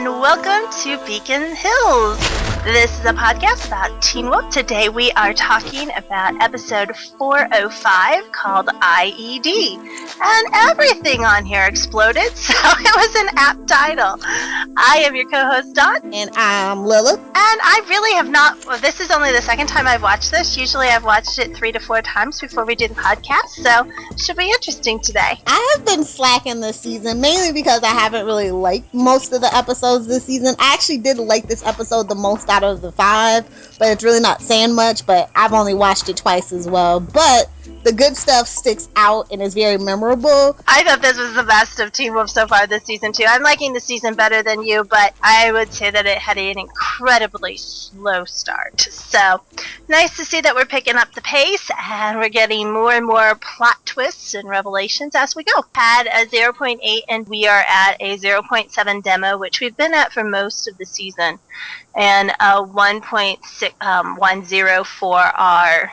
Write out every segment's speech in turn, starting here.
and welcome to Beacon Hills. This is a podcast about Teen Wolf. Today we are talking about episode 405 called I.E.D. And everything on here exploded, so it was an apt title. I am your co-host, Dot. And I'm Lilith. And I really have not, well, this is only the second time I've watched this. Usually I've watched it 3 to 4 times before we do the podcast, so it should be interesting today. I have been slacking this season, mainly because I haven't really liked most of the episodes this season. I actually did like this episode the most out of the 5, but it's really not saying much, but I've only watched it twice as well. But the good stuff sticks out and is very memorable. I thought this was the best of Teen Wolf so far this season, too. I'm liking the season better than you, but I would say that it had an incredibly slow start. So, nice to see that we're picking up the pace, and we're getting more and more plot twists and revelations as we go. Had a 0.8, and we are at a 0.7 demo, which we've been at for most of the season, and a 1.10 for our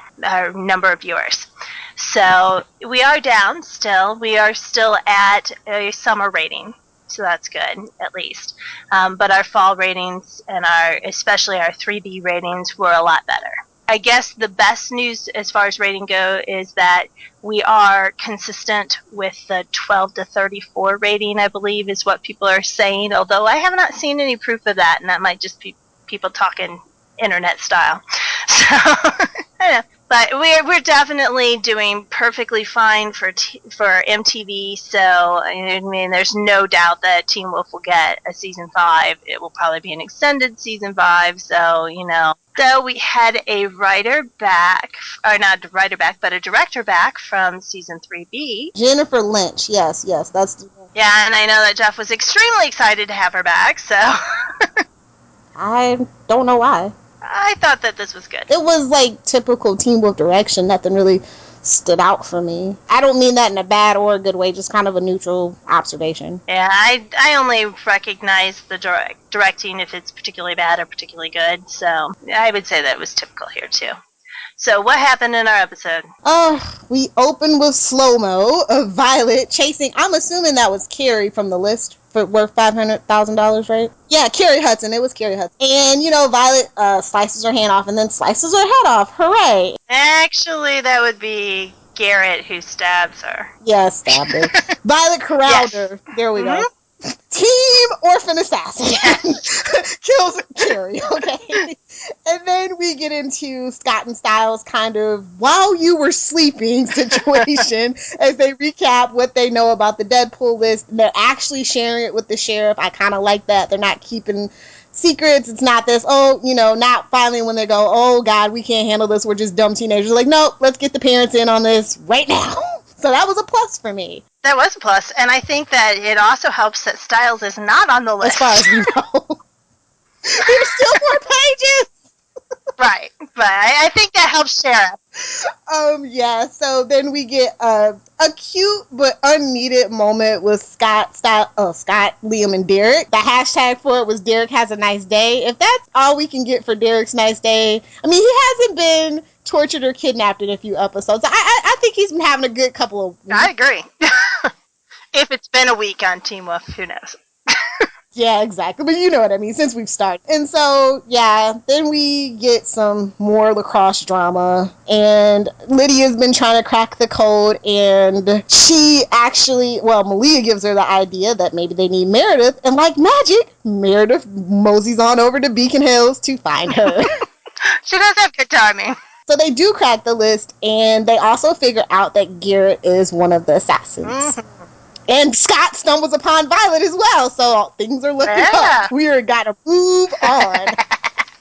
number of viewers. So we are down still. We are still at a summer rating, so that's good, at least. But our fall ratings and especially our 3B ratings were a lot better. I guess the best news as far as rating go is that we are consistent with the 12 to 34 rating, I believe, is what people are saying, although I have not seen any proof of that, and that might just be people talking internet style. So, I don't know. But we're definitely doing perfectly fine for MTV, so I mean, there's no doubt that Teen Wolf will get a season 5. It will probably be an extended season 5, so, you know. So we had a writer back, or not a writer back, but a director back from season 3B. Jennifer Lynch, yes, that's the one. Yeah, and I know that Jeff was extremely excited to have her back, so. I don't know why. I thought that this was good. It was like typical Teen Wolf direction. Nothing really stood out for me. I don't mean that in a bad or a good way, just kind of a neutral observation. Yeah, I only recognize the directing if it's particularly bad or particularly good, so I would say that it was typical here too. So what happened in our episode? We opened with slow-mo of Violet chasing, I'm assuming that was Carrie from the list, for worth $500,000, right? Yeah, Carrie Hudson. It was Carrie Hudson. And, you know, Violet slices her hand off and then slices her head off. Hooray! Actually, that would be Garrett who stabs her. Yeah, stabbed her. Violet corralled her. There we go. Team Orphan Assassin. Yes. Kills Carrie, okay? And then we get into Scott and Styles' kind of while you were sleeping situation as they recap what they know about the Deadpool list. And they're actually sharing it with the sheriff. I kind of like that. They're not keeping secrets. It's not this, not finally when they go, oh, God, we can't handle this. We're just dumb teenagers. Like, nope, let's get the parents in on this right now. So that was a plus for me. That was a plus. And I think that it also helps that Styles is not on the list. As far as we know. There's still more pages. Right. But I think that helps Sheriff. Yeah, so then we get a cute but unneeded moment with Scott, Liam, and Derek. The hashtag for it was Derek has a nice day. If that's all we can get for Derek's nice day, I mean, he hasn't been tortured or kidnapped in a few episodes. I think he's been having a good couple of weeks. I agree. If it's been a week on Teen Wolf, who knows? Yeah, exactly. But you know what I mean, since we've started. And so, yeah, then we get some more lacrosse drama. And Lydia's been trying to crack the code. And she actually, Malia gives her the idea that maybe they need Meredith. And like magic, Meredith moseys on over to Beacon Hills to find her. She does have good timing. So they do crack the list. And they also figure out that Garrett is one of the assassins. Mm-hmm. And Scott stumbles upon Violet as well, so things are looking up. We are got to move on.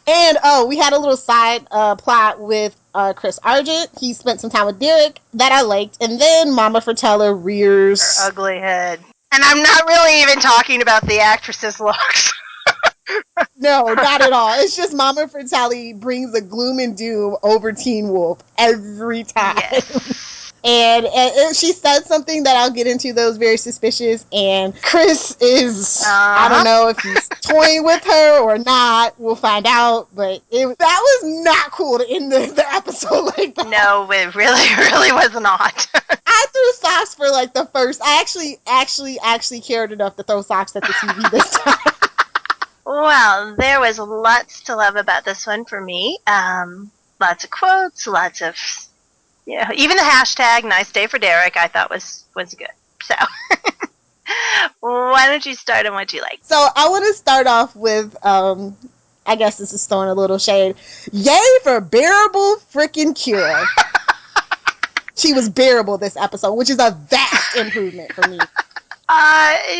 And, we had a little side plot with Chris Argent. He spent some time with Derek that I liked. And then Mama Fratello rears her ugly head. And I'm not really even talking about the actress's looks. No, not at all. It's just Mama Fratelli brings a gloom and doom over Teen Wolf every time. Yes. And she said something that I'll get into that was very suspicious. And Chris is, I don't know if he's toying with her or not. We'll find out. But that was not cool to end the episode like that. No, it really was not. I threw socks for like the first. I actually cared enough to throw socks at the TV this time. Well, there was lots to love about this one for me. Lots of quotes, lots of, even the hashtag "Nice Day for Derek" I thought was good. So, why don't you start on what you like? So I want to start off with, I guess this is throwing a little shade. Yay for bearable freaking Kira. She was bearable this episode, which is a vast improvement for me.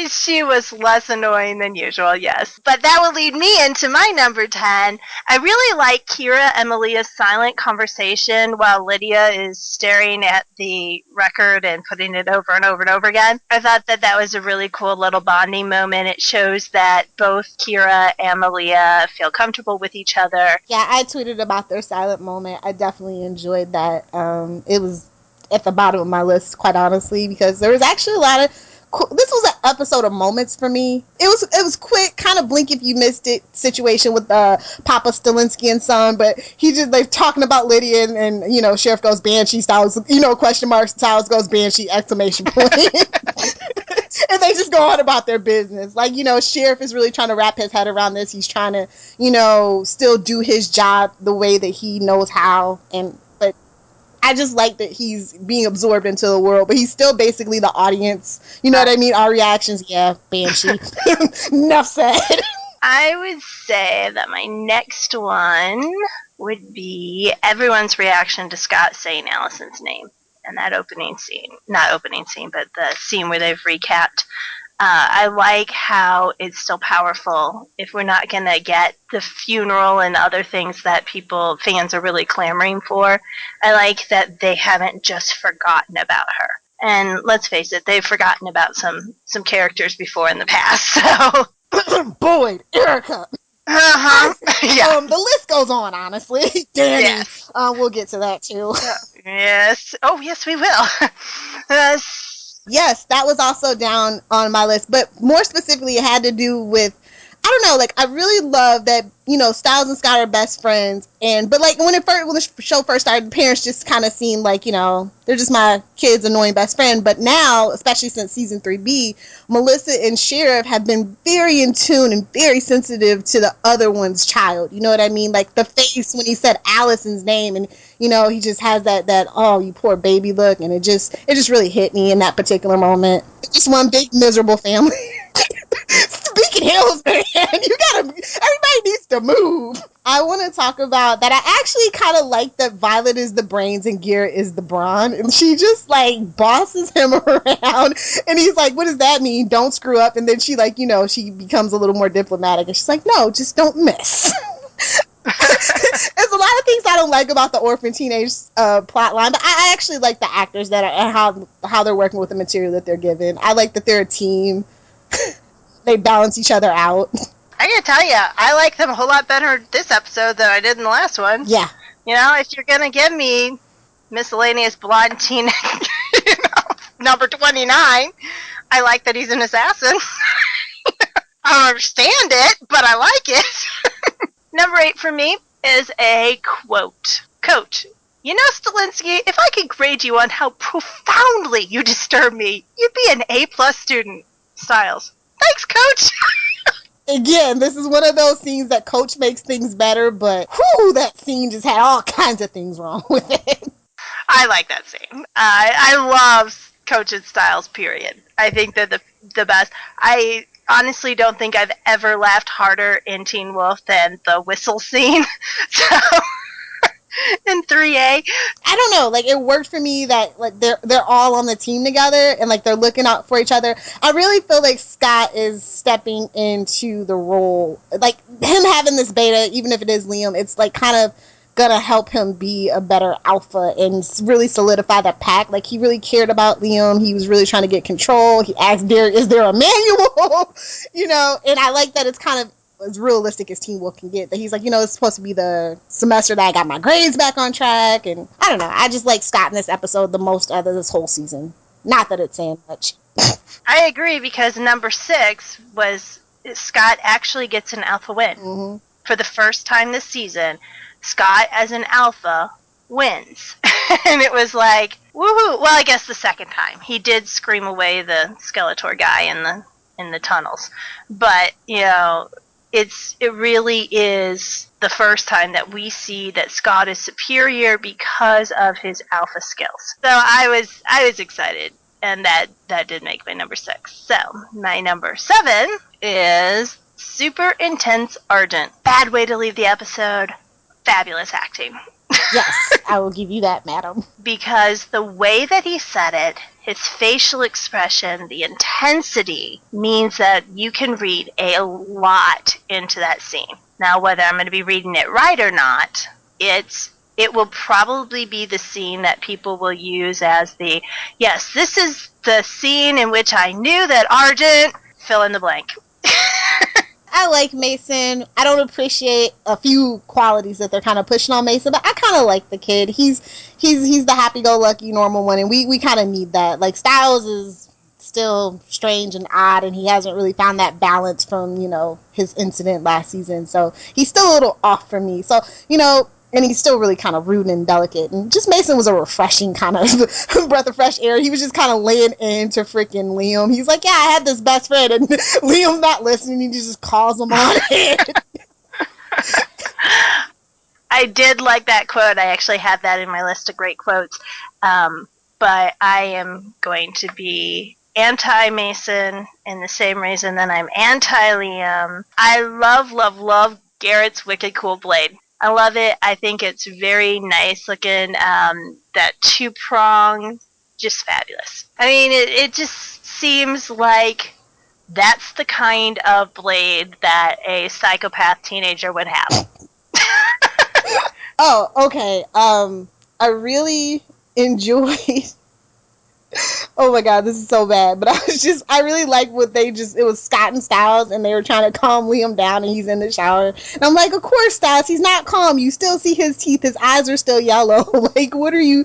She was less annoying than usual, yes. But that will lead me into my number 10. I really like Kira and Malia's silent conversation while Lydia is staring at the record and putting it over and over and over again. I thought that was a really cool little bonding moment. It shows that both Kira and Malia feel comfortable with each other. Yeah, I tweeted about their silent moment. I definitely enjoyed that. It was at the bottom of my list, quite honestly, because there was actually a lot of this was an episode of moments for me. It was quick, kind of blink if you missed it situation with Papa Stalinski and son, but he just like talking about Lydia and Sheriff goes Banshee styles, question mark styles goes Banshee exclamation point. And they just go on about their business. Like, Sheriff is really trying to wrap his head around this. He's trying to, still do his job the way that he knows how, but I just like that he's being absorbed into the world, but he's still basically the audience. You know what I mean? Our reactions, yeah, Banshee. Enough said. I would say that my next one would be everyone's reaction to Scott saying Allison's name and that opening scene. Not opening scene, but the scene where they've recapped. I like how it's still powerful if we're not going to get the funeral and other things that fans are really clamoring for. I like that they haven't just forgotten about her. And let's face it, they've forgotten about some characters before in the past. So Boyd, Erica. Uh-huh. Yeah. The list goes on, honestly. Danny. Yes. We'll get to that too. Yes. Oh, yes, we will. Yes, that was also down on my list, but more specifically, it had to do with, I don't know, like, I really love that, Styles and Scott are best friends, but like, when the show first started, the parents just kind of seemed like, they're just my kid's annoying best friend, but now, especially since season 3B, Melissa and Sheriff have been very in tune and very sensitive to the other one's child, you know what I mean? Like, the face when he said Allison's name, and, he just has that, oh, you poor baby look, and it just really hit me in that particular moment. It's just one big miserable family. Speaking hills, man, everybody needs to move. I want to talk about that. I actually kind of like that Violet is the brains and Garrett is the brawn, and she just like bosses him around, and he's like, what does that mean? Don't screw up. And then she she becomes a little more diplomatic, and she's like, no, just don't miss. There's a lot of things I don't like about the orphan teenage plot line, but I actually like the actors and how they're working with the material that they're given. I like that they're a team. They balance each other out. I gotta tell you, I like them a whole lot better this episode than I did in the last one. Yeah. If you're gonna give me miscellaneous blonde teen, number 29, I like that he's an assassin. I don't understand it, but I like it. Number 8 for me is a quote. Coach, Stalinski, if I could grade you on how profoundly you disturb me, you'd be an A+ student. Styles. Thanks, Coach. Again, this is one of those scenes that Coach makes things better, but that scene just had all kinds of things wrong with it. I like that scene. I love Coach and Styles, period. I think they're the best. I honestly don't think I've ever laughed harder in Teen Wolf than the whistle scene. So in 3A. I don't know, like it worked for me that like they're all on the team together and like they're looking out for each other. I really feel like Scott is stepping into the role. Like him having this beta, even if it is Liam, it's like kind of gonna help him be a better alpha and really solidify that pack. Like he really cared about Liam. He was really trying to get control. He asked Derek, is there a manual? And I like that it's kind of as realistic as Teen Wolf can get, that he's like, it's supposed to be the semester that I got my grades back on track, and I don't know, I just like Scott in this episode the most out of this whole season. Not that it's saying much. I agree, because number 6 was Scott actually gets an alpha win. Mm-hmm. For the first time this season, Scott as an alpha wins. And it was like, woohoo. Well, I guess the second time. He did scream away the Skeletor guy in the tunnels. But, it really is the first time that we see that Scott is superior because of his alpha skills. So I was excited, and that did make my number 6. So my number 7 is Super Intense Ardent. Bad way to leave the episode. Fabulous acting. Yes, I will give you that, madam. Because the way that he said it, his facial expression, the intensity, means that you can read a lot into that scene. Now, whether I'm going to be reading it right or not, it will probably be the scene that people will use as the, yes, this is the scene in which I knew that Argent, fill in the blank. I like Mason. I don't appreciate a few qualities that they're kind of pushing on Mason, but I kind of like the kid. He's the happy-go-lucky normal one, and we kind of need that. Like, Styles is still strange and odd, and he hasn't really found that balance from, his incident last season. So he's still a little off for me. So, and he's still really kind of rude and delicate. And just Mason was a refreshing kind of breath of fresh air. He was just kind of laying into freaking Liam. He's like, yeah, I had this best friend. And Liam's not listening. He just calls him on it. I did like that quote. I actually had that in my list of great quotes. But I am going to be anti-Mason in the same reason that I'm anti-Liam. I love Garrett's Wicked Cool Blade. I love it. I think it's very nice looking. That 2-prong, just fabulous. I mean, it just seems like that's the kind of blade that a psychopath teenager would have. Oh, okay. I really enjoyed... Oh my god, this is so bad. But I really like what it was Scott and Styles, and they were trying to calm Liam down, and he's in the shower. And I'm like, of course, Styles, he's not calm. You still see his teeth. His eyes are still yellow. Like, how are you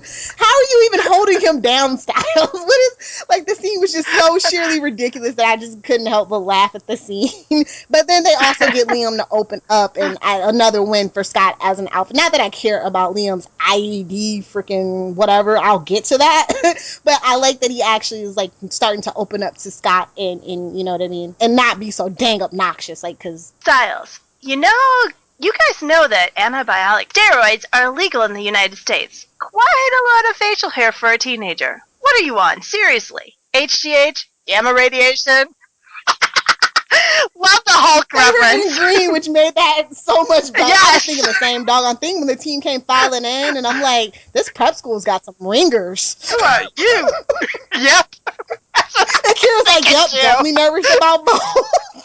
even holding him down, Styles? The scene was just so sheerly ridiculous that I just couldn't help but laugh at the scene. But then they also get Liam to open up, and another win for Scott as an alpha. Not that I care about Liam's I.E.D. freaking whatever. I'll get to that. But I like that he actually is starting to open up to Scott and you know what I mean, and not be so dang obnoxious, cause Styles, you guys know that antibiotic steroids are illegal in the United States. Quite a lot of facial hair for a teenager. What are you on? Seriously? HGH? Gamma radiation? Love the Hulk reference. Green, which made that so much better. Yes. I was thinking the same doggone thing when the team came filing in, and I'm like, this prep school's got some ringers. Who are you? Yep. And Kira's like, yep, definitely nervous about both.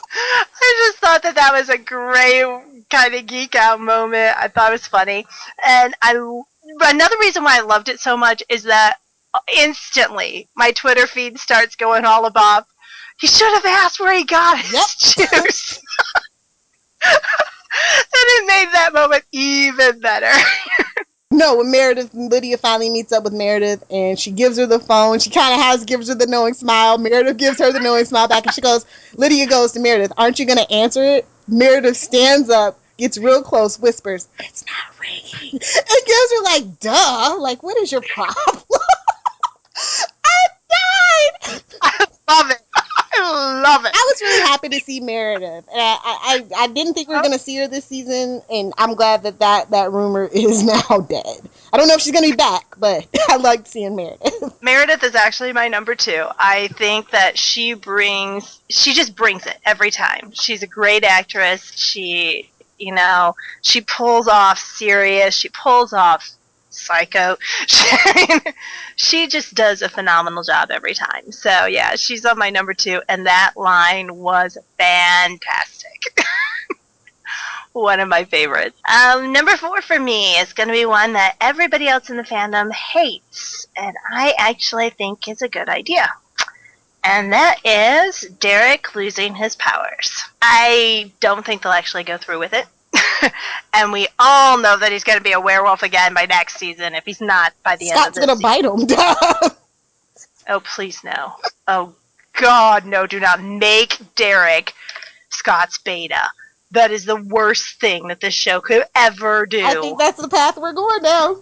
I just thought that was a great kind of geek out moment. I thought it was funny. And another reason why I loved it so much is that instantly my Twitter feed starts going all about, he should have asked where he got his juice. And it made that moment even better. No, when Lydia finally meets up with Meredith, and she gives her the phone, she kind of gives her the knowing smile. Meredith gives her the knowing smile back, and Lydia goes to Meredith, aren't you going to answer it? Meredith stands up, gets real close, whispers, it's not ringing. And gives her duh, what is your problem? I died! I love it. I love it. I was really happy to see Meredith. And I didn't think we were going to see her this season, and I'm glad that rumor is now dead. I don't know if she's going to be back, but I liked seeing Meredith. Meredith is actually my number 2. I think that she just brings it every time. She's a great actress. She pulls off serious. She pulls off psycho. She just does a phenomenal job every time. So yeah, she's on my number 2, and that line was fantastic. One of my favorites. Number 4 for me is going to be one that everybody else in the fandom hates, and I actually think is a good idea. And that is Derek losing his powers. I don't think they'll actually go through with it. And we all know that he's going to be a werewolf again by next season if he's not by the end of this season. Scott's going to bite him. Oh, please no. Oh, God, no. Do not make Derek Scott's beta. That is the worst thing that this show could ever do. I think that's the path we're going down.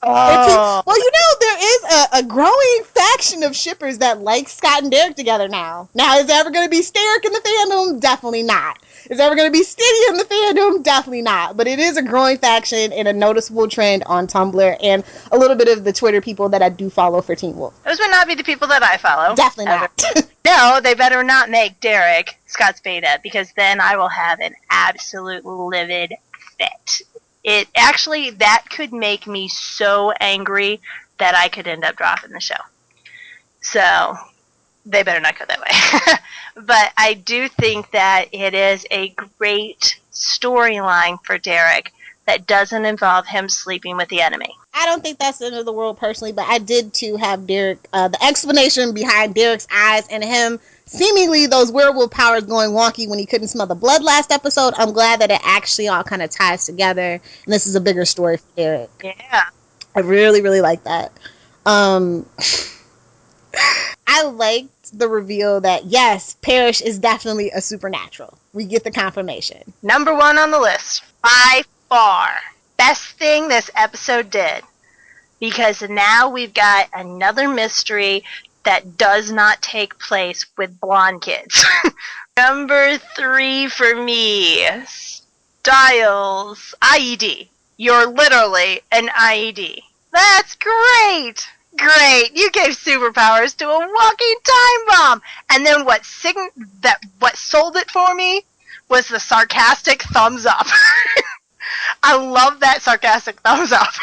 Oh. Well, there is a growing faction of shippers that like Scott and Derek together now. Now, is there ever going to be Steric in the fandom? Definitely not. Is ever going to be steady in the fandom? Definitely not. But it is a growing faction and a noticeable trend on Tumblr and a little bit of the Twitter people that I do follow for Teen Wolf. Those would not be the people that I follow. Definitely not. No, they better not make Derek Scott's beta, because then I will have an absolute livid fit. It actually, that could make me so angry that I could end up dropping the show. So they better not go that way. But I do think that it is a great storyline for Derek that doesn't involve him sleeping with the enemy. I don't think that's the end of the world personally, but I did too have Derek, the explanation behind Derek's eyes and him seemingly those werewolf powers going wonky when he couldn't smell the blood last episode. I'm glad that it actually all kind of ties together, and this is a bigger story for Derek. Yeah. I really, really like that. I liked the reveal that, yes, Parrish is definitely a supernatural. We get the confirmation. Number 1 on the list, by far. Best thing this episode did. Because now we've got another mystery that does not take place with blonde kids. Number 3 for me, Styles, I.E.D. You're literally an I.E.D. That's great! Great! You gave superpowers to a walking time bomb! And then what sold it for me was the sarcastic thumbs up. I love that sarcastic thumbs up.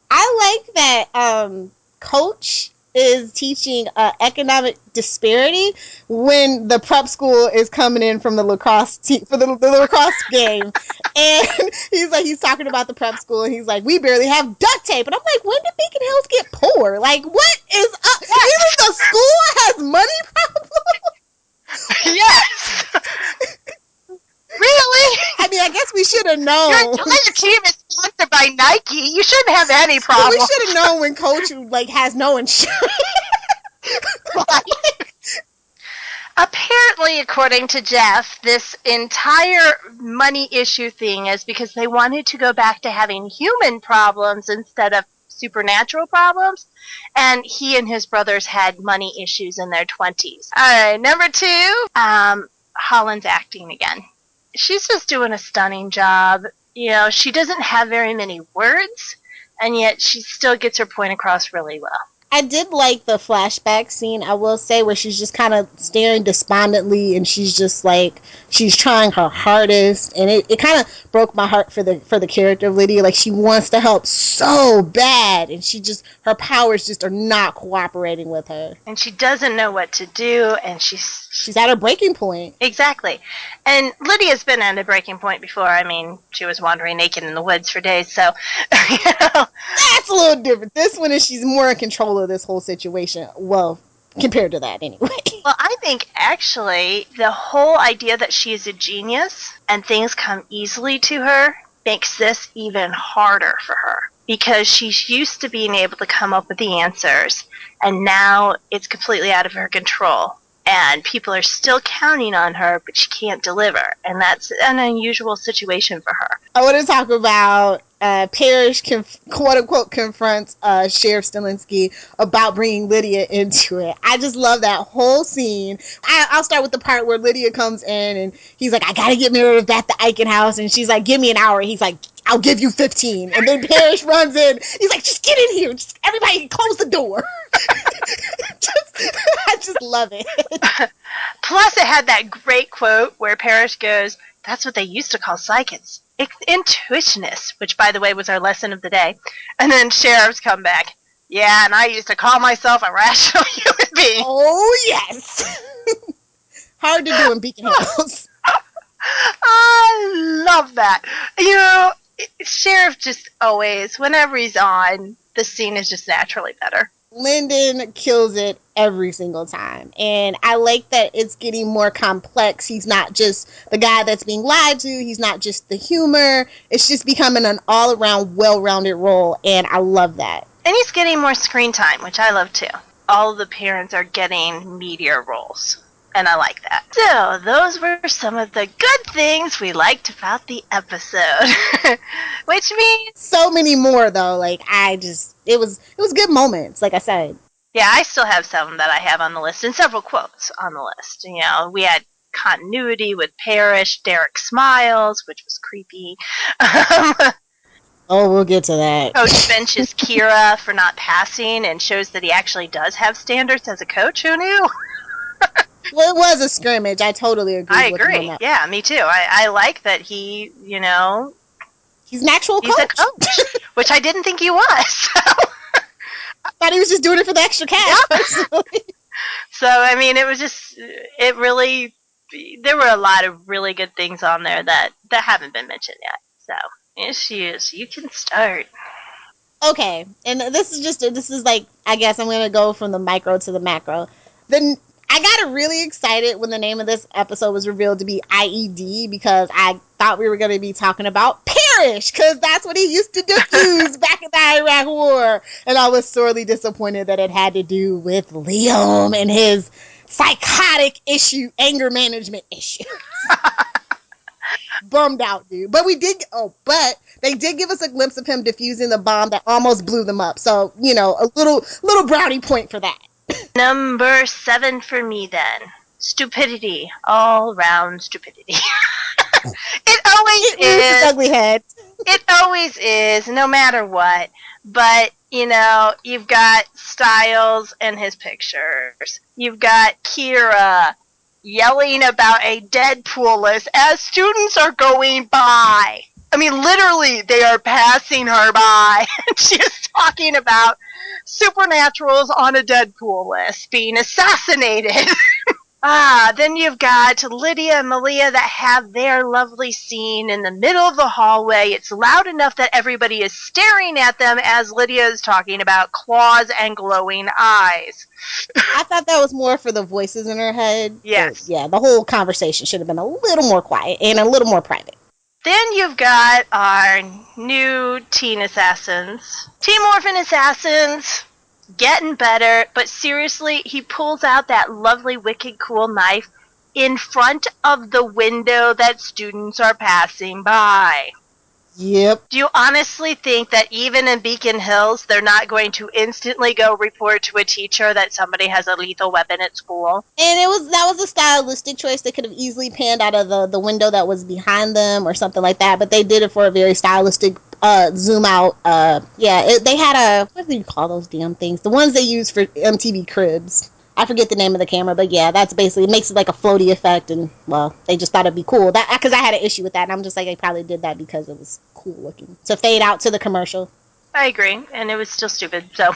I like that Coach is teaching economic disparity when the prep school is coming in from the lacrosse team for the lacrosse game, and he's talking about the prep school, and he's like, we barely have duct tape, and I'm like, when did Beacon Hills get poor? Like, what is up? Even the school has money problems. Yes. Really? I mean, I guess we should have known. Your entire team is sponsored by Nike. You shouldn't have any problem. We should have known when Coach has no insurance. Apparently, according to Jeff, this entire money issue thing is because they wanted to go back to having human problems instead of supernatural problems, and he and his brothers had money issues in their 20s. All right, number 2, Holland's acting again. She's just doing a stunning job. You know, she doesn't have very many words, and yet she still gets her point across really well. I did like the flashback scene, I will say, where she's just kind of staring despondently, and she's just like, she's trying her hardest, and it kind of broke my heart for the character of Lydia. Like, she wants to help so bad, and her powers just are not cooperating with her. And she doesn't know what to do, and she's at her breaking point. Exactly. And Lydia's been at a breaking point before. I mean, she was wandering naked in the woods for days, so, you know. That's a little different. This one is she's more in control of this whole situation. Well, compared to that, anyway. Well, I think, actually, the whole idea that she is a genius and things come easily to her makes this even harder for her. Because she's used to being able to come up with the answers, and now it's completely out of her control. And people are still counting on her, but she can't deliver. And that's an unusual situation for her. I want to talk about Parrish, quote-unquote, confronts Sheriff Stalinski about bringing Lydia into it. I just love that whole scene. I'll start with the part where Lydia comes in, and he's like, I gotta get Meredith back to Eichen House. And she's like, give me an hour. He's like, I'll give you 15. And then Parrish runs in. He's like, just get in here. Just everybody close the door. I just love it. Plus, it had that great quote where Parrish goes, that's what they used to call psychics. Intuitionists, which, by the way, was our lesson of the day. And then Sheriff's come back. Yeah, and I used to call myself a rational human being. Oh, yes. Hard to do in Beacon Hills. I love that. You know, Sheriff just always, whenever he's on, the scene is just naturally better. Lyndon kills it every single time. And I like that it's getting more complex. He's not just the guy that's being lied to. He's not just the humor. It's just becoming an all-around, well-rounded role. And I love that. And he's getting more screen time, which I love too. All of the parents are getting meatier roles. And I like that. So, those were some of the good things we liked about the episode. Which means... so many more, though. Like, it was good moments, like I said. Yeah, I still have some that I have on the list, and several quotes on the list. You know, we had continuity with Parrish. Derek smiles, which was creepy. Oh, we'll get to that. Coach benches Kira for not passing and shows that he actually does have standards as a coach. Who knew? Well, it was a scrimmage. I totally agree. I agree. Yeah, me too. I like that he, he's an actual coach. He's a coach, which I didn't think he was. So. I thought he was just doing it for the extra cash. Yeah. So, I mean, there were a lot of really good things on there that haven't been mentioned yet. So, issues, you can start. Okay, and this is like, I guess I'm going to go from the micro to the macro. Then I got really excited when the name of this episode was revealed to be I.E.D. because I thought we were going to be talking about Parrish, because that's what he used to diffuse back in the Iraq War. And I was sorely disappointed that it had to do with Liam and his psychotic anger management issue. Bummed out, dude. But they did give us a glimpse of him diffusing the bomb that almost blew them up. So, a little brownie point for that. Number 7 for me then. Stupidity. All round stupidity. It always is. Ugly head. It always is, no matter what. But, you've got Styles and his pictures. You've got Kira yelling about a Deadpool list as students are going by. I mean, literally, they are passing her by. She is talking about supernaturals on a Deadpool list being assassinated. Then you've got Lydia and Malia that have their lovely scene in the middle of the hallway. It's loud enough that everybody is staring at them as Lydia is talking about claws and glowing eyes. I thought that was more for the voices in her head. Yes. Yeah, the whole conversation should have been a little more quiet and a little more private. Then you've got our new teen assassins. Team Orphan Assassins. Getting better, but seriously, he pulls out that lovely, wicked, cool knife in front of the window that students are passing by. Yep. Do you honestly think that even in Beacon Hills, they're not going to instantly go report to a teacher that somebody has a lethal weapon at school? And that was a stylistic choice. They could have easily panned out of the window that was behind them or something like that, but they did it for a very stylistic zoom out. They had what do you call those damn things? The ones they use for MTV Cribs. I forget the name of the camera, but yeah, that's basically, it makes it like a floaty effect, and well, they just thought it'd be cool. That, because I had an issue with that, and I'm just like, they probably did that because it was cool looking to fade out to the commercial. I agree, and it was still stupid. So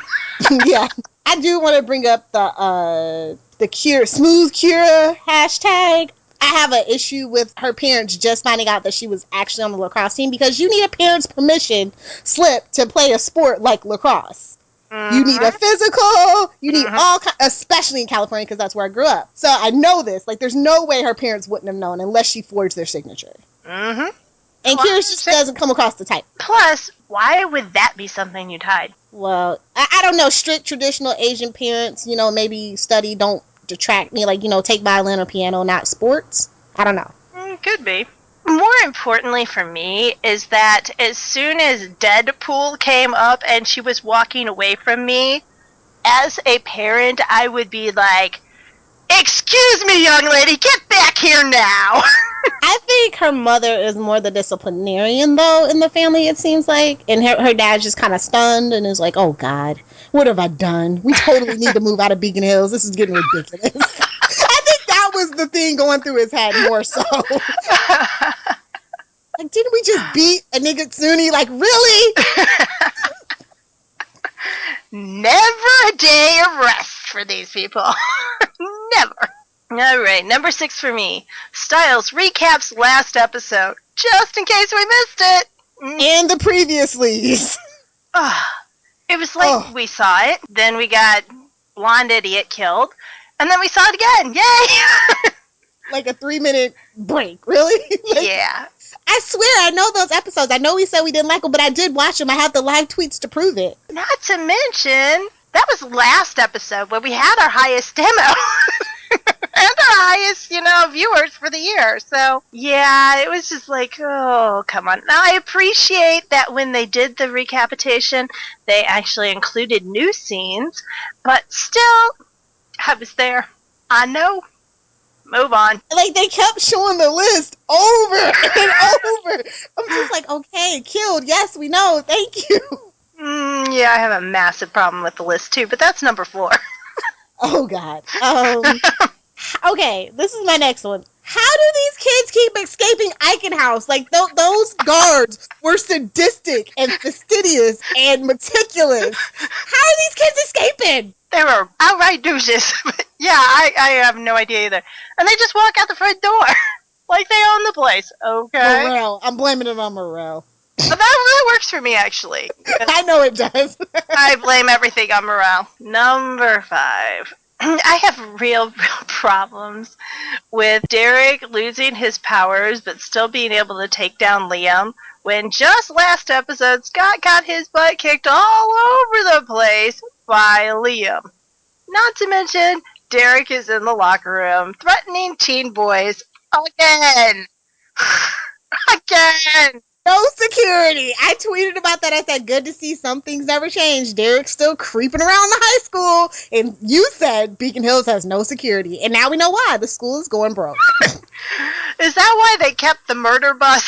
yeah, I do want to bring up the Smooth Kira hashtag. I have an issue with her parents just finding out that she was actually on the lacrosse team, because you need a parent's permission slip to play a sport like lacrosse. Mm-hmm. You need a physical. You need all, especially in California, because that's where I grew up. So I know this. Like, there's no way her parents wouldn't have known unless she forged their signature. Mm-hmm. And Kira just doesn't come across the type. Plus, why would that be something you'd hide? Well, I don't know. Strict traditional Asian parents, maybe study don't detract me. Like, take violin or piano, not sports. I don't know. Could be. More importantly for me is that as soon as Deadpool came up and she was walking away from me, as a parent, I would be like, "Excuse me, young lady, get back here now." I think her mother is more the disciplinarian, though, in the family, it seems like. And her dad's just kind of stunned and is like, "Oh, God, what have I done? We totally need to move out of Beacon Hills. This is getting ridiculous." I think that was the thing going through his head more so. Like, didn't we just beat a nigga Tsuni? Like, really? Never a day of rest for these people. Never. All right, number 6 for me. Styles recaps last episode, just in case we missed it. And the previouslys. It was like we saw it, then we got blonde idiot killed, and then we saw it again. Yay! Like a 3-minute break, really? Yeah. I swear, I know those episodes. I know we said we didn't like them, but I did watch them. I have the live tweets to prove it. Not to mention, that was last episode where we had our highest demo. And our highest, viewers for the year. So, yeah, it was just like, oh, come on. Now, I appreciate that when they did the recapitation, they actually included new scenes. But still, I was there. I know. Move on. Like, they kept showing the list over and over. I'm just like, okay, killed. Yes, we know. Thank you. Yeah, I have a massive problem with the list too, but that's number 4. Oh, God. Okay, this is my next one. How do these kids keep escaping Eichenhaus? Like, those guards were sadistic and fastidious and meticulous. How are these kids escaping? They were outright douches. Yeah, I have no idea either. And they just walk out the front door. Like they own the place. Okay. Morale. I'm blaming it on morale. But that works for me, actually. I know it does. I blame everything on morale. Number 5. I have real problems with Derek losing his powers but still being able to take down Liam when just last episode Scott got his butt kicked all over the place by Liam. Not to mention, Derek is in the locker room threatening teen boys again. Again. No security. I tweeted about that. I said, good to see some things never change. Derek's still creeping around the high school. And you said Beacon Hills has no security. And now we know why. The school is going broke. Is that why they kept the murder bus?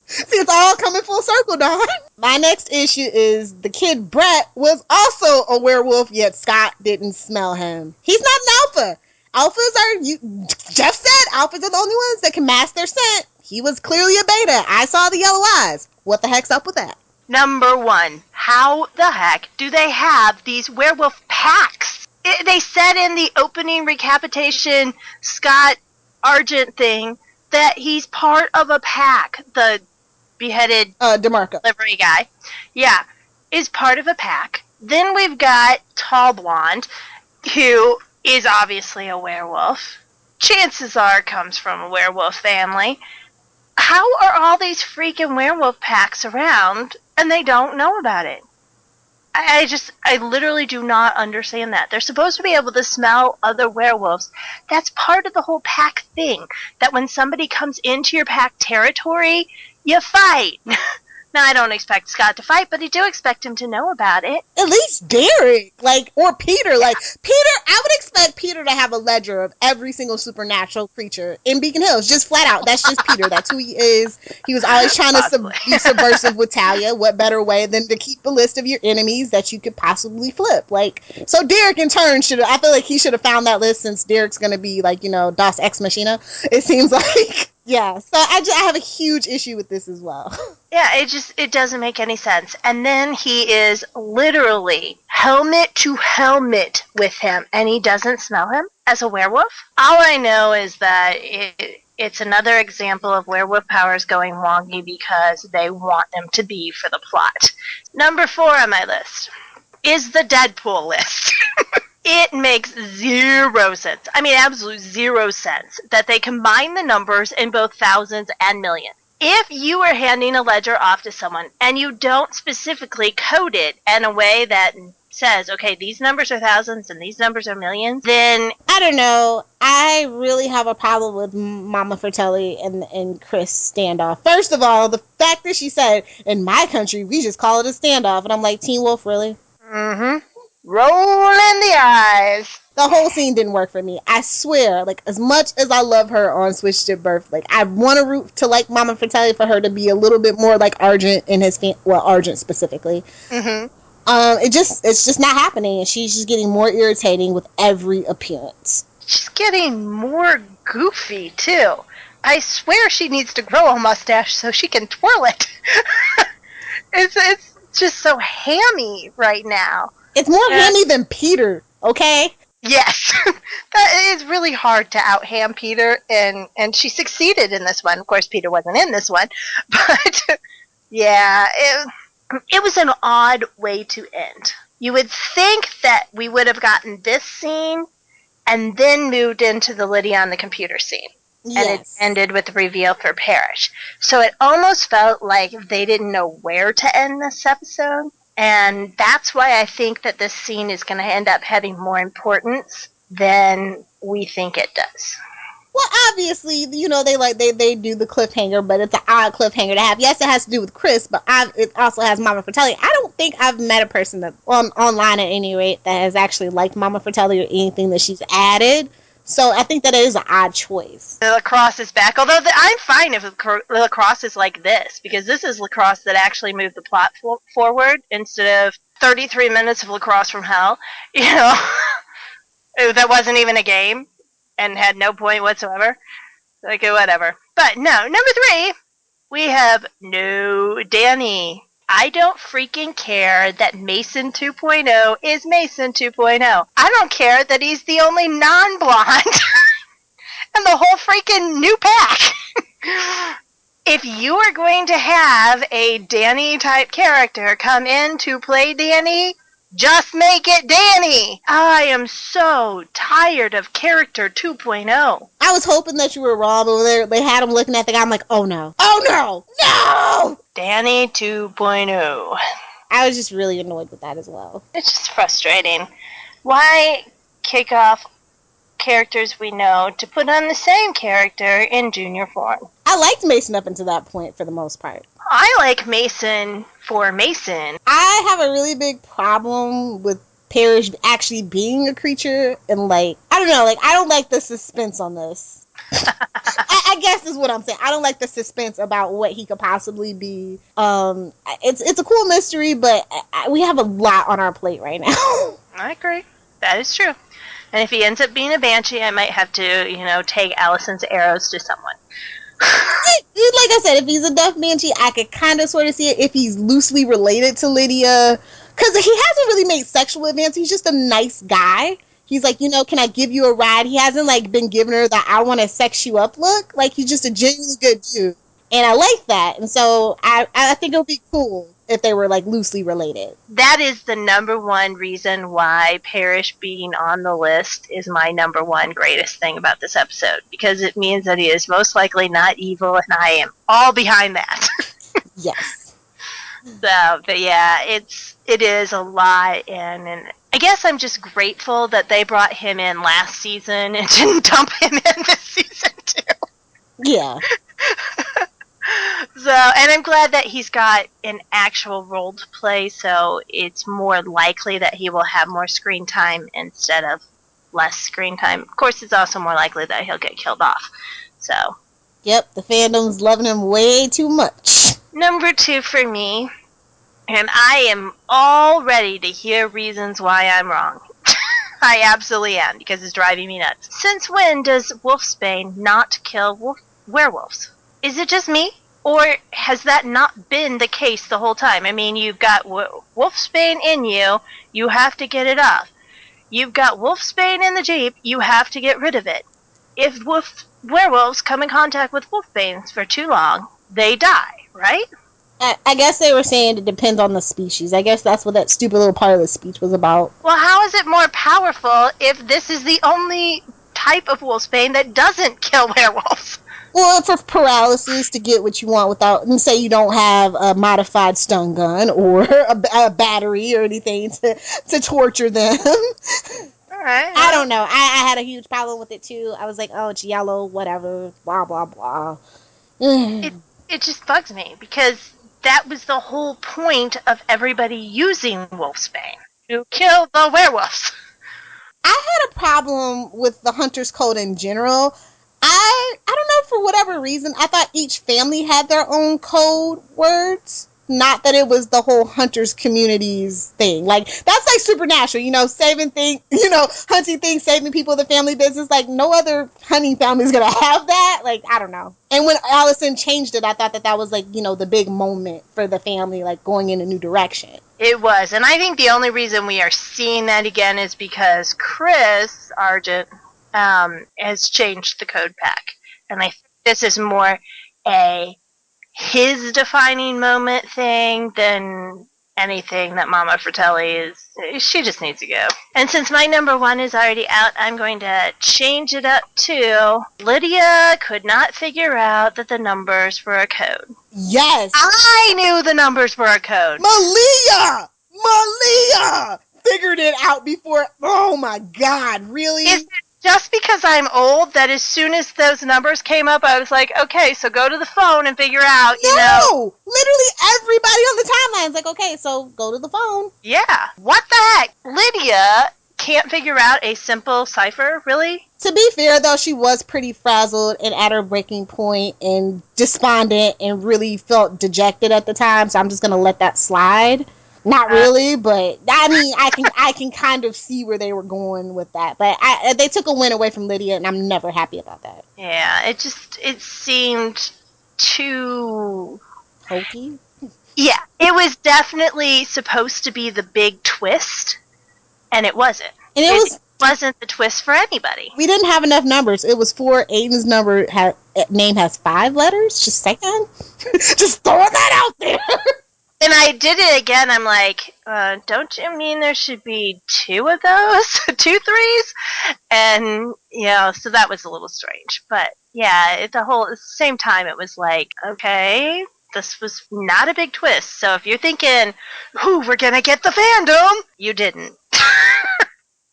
See, it's all coming full circle, Dawn. My next issue is the kid Brett was also a werewolf, yet Scott didn't smell him. He's not an alpha. Jeff said alphas are the only ones that can mask their scent. He was clearly a beta. I saw the yellow eyes. What the heck's up with that? Number 1, how the heck do they have these werewolf packs? They said in the opening recapitation Scott Argent thing that he's part of a pack. The beheaded DeMarco delivery guy. Yeah, is part of a pack. Then we've got Tall Blonde, who is obviously a werewolf. Chances are comes from a werewolf family. How are all these freaking werewolf packs around and they don't know about it? I literally do not understand that. They're supposed to be able to smell other werewolves. That's part of the whole pack thing. That when somebody comes into your pack territory, you fight. Now, I don't expect Scott to fight, but I do expect him to know about it. At least Derek, or Peter. Peter, I would expect Peter to have a ledger of every single supernatural creature in Beacon Hills, just flat out. That's just Peter. That's who he is. He was always trying to be subversive with Talia. What better way than to keep a list of your enemies that you could possibly flip? So Derek, in turn, I feel like he should have found that list since Derek's going to be, Dos Ex Machina. It seems like... Yeah, so I have a huge issue with this as well. Yeah, it doesn't make any sense. And then he is literally helmet to helmet with him, and he doesn't smell him as a werewolf. All I know is that it's another example of werewolf powers going wonky because they want them to be for the plot. Number 4 on my list is the Deadpool list. It makes 0 sense. I mean, absolute 0 sense that they combine the numbers in both thousands and millions. If you are handing a ledger off to someone and you don't specifically code it in a way that says, okay, these numbers are thousands and these numbers are millions, then... I don't know. I really have a problem with Mama Fratelli and Chris standoff. First of all, the fact that she said, in my country, we just call it a standoff. And I'm like, Teen Wolf, really? Mm-hmm. Rolling the eyes. The whole scene didn't work for me. I swear, as much as I love her on Switched at Birth, I want to root to Mama Fratelli for her to be a little bit more like Argent in his Argent specifically. Mm-hmm. It's just not happening, and she's just getting more irritating with every appearance. She's getting more goofy too. I swear she needs to grow a mustache so she can twirl it. It's just so hammy right now. It's more hammy than Peter, okay? Yes. That is really hard to out-ham Peter, and she succeeded in this one. Of course, Peter wasn't in this one. But, yeah, it was an odd way to end. You would think that we would have gotten this scene and then moved into the Lydia on the computer scene. Yes. And it ended with the reveal for Parrish. So it almost felt like they didn't know where to end this episode. And that's why I think that this scene is going to end up having more importance than we think it does. Well, obviously, they do the cliffhanger, but it's an odd cliffhanger to have. Yes, it has to do with Chris, but it also has Mama Fratelli. I don't think I've met a person that online at any rate that has actually liked Mama Fratelli or anything that she's added. So I think that is an odd choice. The lacrosse is back, although I'm fine if lacrosse is like this, because this is lacrosse that actually moved the plot forward instead of 33 minutes of lacrosse from hell. You know, that wasn't even a game and had no point whatsoever. Like, whatever. But no, number 3, we have no Danny. I don't freaking care that Mason 2.0 is Mason 2.0. I don't care that he's the only non-blonde in the whole freaking new pack. If you are going to have a Danny-type character come in to play Danny, just make it Danny. I am so tired of character 2.0. I was hoping that you were wrong, but they had him looking at the guy. I'm like, oh no. Oh no! No! Danny 2.0. I was just really annoyed with that as well. It's just frustrating. Why kick off characters we know to put on the same character in junior form? I liked Mason up until that point for the most part. I like Mason for Mason. I have a really big problem with Parrish actually being a creature, and I don't know, I don't like the suspense on this. I guess is what I'm saying. I don't like the suspense about what he could possibly be. It's a cool mystery, but we have a lot on our plate right now. I agree. That is true. And if he ends up being a banshee, I might have to, take Allison's arrows to someone. Like I said, if he's a death banshee, I could kind of sort of see it if he's loosely related to Lydia. Because he hasn't really made sexual advances. He's just a nice guy. He's like, can I give you a ride? He hasn't, been giving her the I want to sex you up look. He's just a genuinely good dude. And I like that. And so I think it would be cool if they were, loosely related. That is the number one reason why Parrish being on the list is my number one greatest thing about this episode. Because it means that he is most likely not evil, and I am all behind that. Yes. So, but yeah, it is a lot, and I guess I'm just grateful that they brought him in last season and didn't dump him in this season too. Yeah. So, and I'm glad that he's got an actual role to play, so it's more likely that he will have more screen time instead of less screen time. Of course, it's also more likely that he'll get killed off. So. Yep, the fandom's loving him way too much. Number 2 for me, and I am all ready to hear reasons why I'm wrong. I absolutely am, because it's driving me nuts. Since when does Wolfsbane not kill werewolves? Is it just me? Or has that not been the case the whole time? I mean, you've got Wolfsbane in you, you have to get it off. You've got Wolfsbane in the Jeep, you have to get rid of it. If werewolves come in contact with Wolfbanes for too long, they die, right? I guess they were saying it depends on the species. I guess that's what that stupid little part of the speech was about. Well, how is it more powerful if this is the only type of Wolfsbane that doesn't kill werewolves? Well, for paralysis, to get what you want without, and say you don't have a modified stun gun or a battery or anything to torture them. All right. I don't know. I had a huge problem with it too. I was like, oh, it's yellow, whatever, blah, blah, blah. It just bugs me because that was the whole point of everybody using Wolfsbane, to kill the werewolves. I had a problem with the Hunter's Code in general. I don't know, for whatever reason, I thought each family had their own code words. Not that it was the whole hunters communities thing. That's supernatural, saving things, hunting things, saving people, the family business. No other hunting family is going to have that. I don't know. And when Allison changed it, I thought that was the big moment for the family, going in a new direction. It was. And I think the only reason we are seeing that again is because Chris Argent has changed the code pack. And I think this is more his defining moment thing than anything that Mama Fratelli is. She just needs to go. And since my number 1 is already out, I'm going to change it up to Lydia could not figure out that the numbers were a code. Yes! I knew the numbers were a code. Malia figured it out before. Oh my God, really? Is it just because I'm old that as soon as those numbers came up, I was like, okay, so go to the phone and figure out, No! Literally everybody on the timeline is like, okay, so go to the phone. Yeah. What the heck? Lydia can't figure out a simple cipher, really? To be fair, though, she was pretty frazzled and at her breaking point and despondent and really felt dejected at the time, so I'm just going to let that slide. Not really, but I mean, I can kind of see where they were going with that. But they took a win away from Lydia, and I'm never happy about that. Yeah, it seemed too hokey. Yeah, it was definitely supposed to be the big twist, and it wasn't. And it wasn't the twist for anybody. We didn't have enough numbers. It was 4. Aiden's name has 5 letters. Just saying. Just throwing that out there. And I did it again. I'm like, don't you mean there should be 2 of those? 2 3s? And, so that was a little strange. But, yeah, at the same time, it was like, okay, this was not a big twist. So if you're thinking, we're going to get the fandom, you didn't.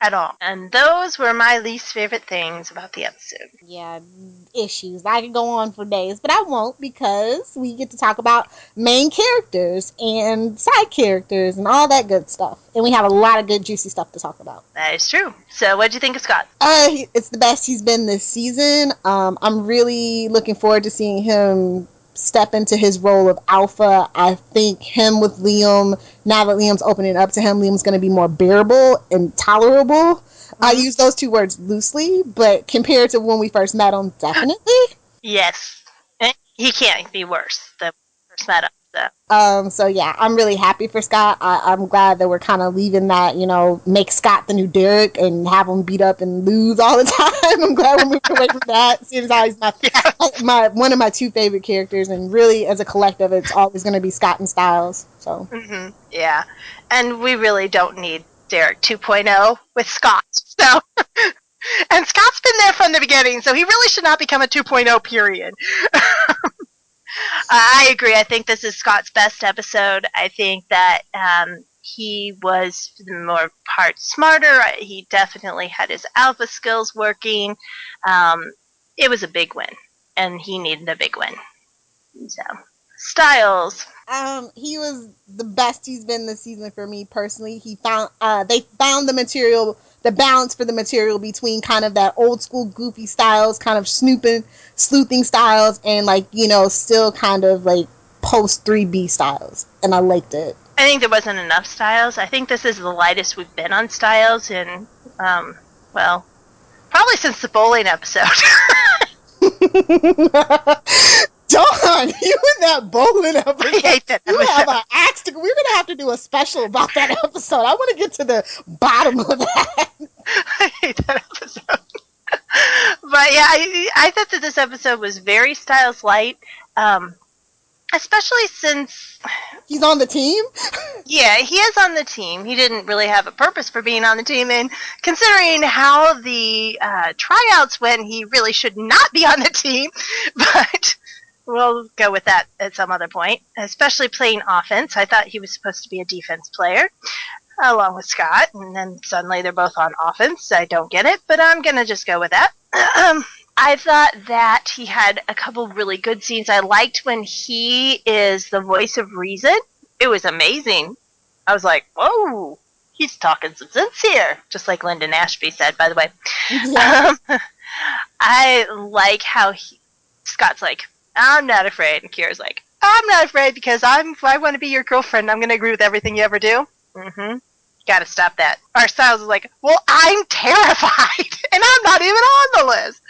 At all. And those were my least favorite things about the episode. Yeah, issues. I could go on for days, but I won't, because we get to talk about main characters and side characters and all that good stuff. And we have a lot of good, juicy stuff to talk about. That is true. So what did you think of Scott? It's the best he's been this season. I'm really looking forward to seeing him step into his role of alpha. I think him with Liam, now that Liam's opening up to him, Liam's going to be more bearable and tolerable. Mm-hmm. I use those 2 words loosely, but compared to when we first met him, definitely. Yes. He can't be worse than we first met him. So yeah, I'm really happy for Scott. I'm glad that we're kind of leaving that, make Scott the new Derek and have him beat up and lose all the time. I'm glad we're moving away from that. Seeing as how he's one of my 2 favorite characters, and really as a collective, it's always going to be Scott and Styles. So yeah, and we really don't need Derek 2.0 with Scott. So. And Scott's been there from the beginning, so he really should not become a 2.0, period. I agree. I think this is Scott's best episode. I think that he was for the more part smarter. He definitely had his alpha skills working. It was a big win, and he needed a big win. So, Styles. He was the best he's been this season for me personally. They found the balance for the material between kind of that old school goofy Styles, kind of sleuthing Styles, and still kind of like post 3B Styles, and I liked it. I think there wasn't enough Styles. I think this is the lightest we've been on Styles in, probably since the bowling episode. Dawn, you in that bowling episode. I hate that episode. You have an axe to. We're gonna have to do a special about that episode. I want to get to the bottom of that. I hate that episode. But yeah, I thought that this episode was very Styles light, especially since he's on the team. Yeah, he is on the team. He didn't really have a purpose for being on the team, and considering how the tryouts went, he really should not be on the team. But we'll go with that at some other point, especially playing offense. I thought he was supposed to be a defense player, along with Scott, and then suddenly they're both on offense. I don't get it, but I'm going to just go with that. I thought that he had a couple really good scenes. I liked when he is the voice of reason. It was amazing. I was like, whoa, he's talking some sense here, just like Lyndon Ashby said, by the way. Yeah. I like how Scott's like, I'm not afraid. And Kira's like, I'm not afraid because I want to be your girlfriend. I'm going to agree with everything you ever do. Mm-hmm. Got to stop that. Our Styles is like, well, I'm terrified, and I'm not even on the list.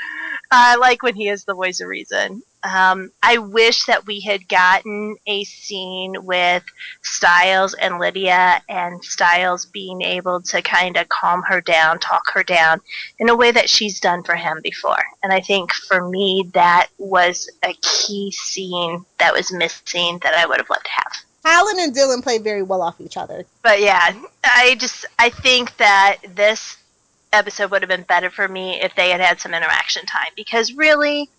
I like when he is the voice of reason. I wish that we had gotten a scene with Styles and Lydia, and Styles being able to kind of calm her down, talk her down, in a way that she's done for him before. And I think for me, that was a key scene that was missing that I would have loved to have. Alan and Dylan play very well off each other. But yeah, I think that this episode would have been better for me if they had had some interaction time, because really,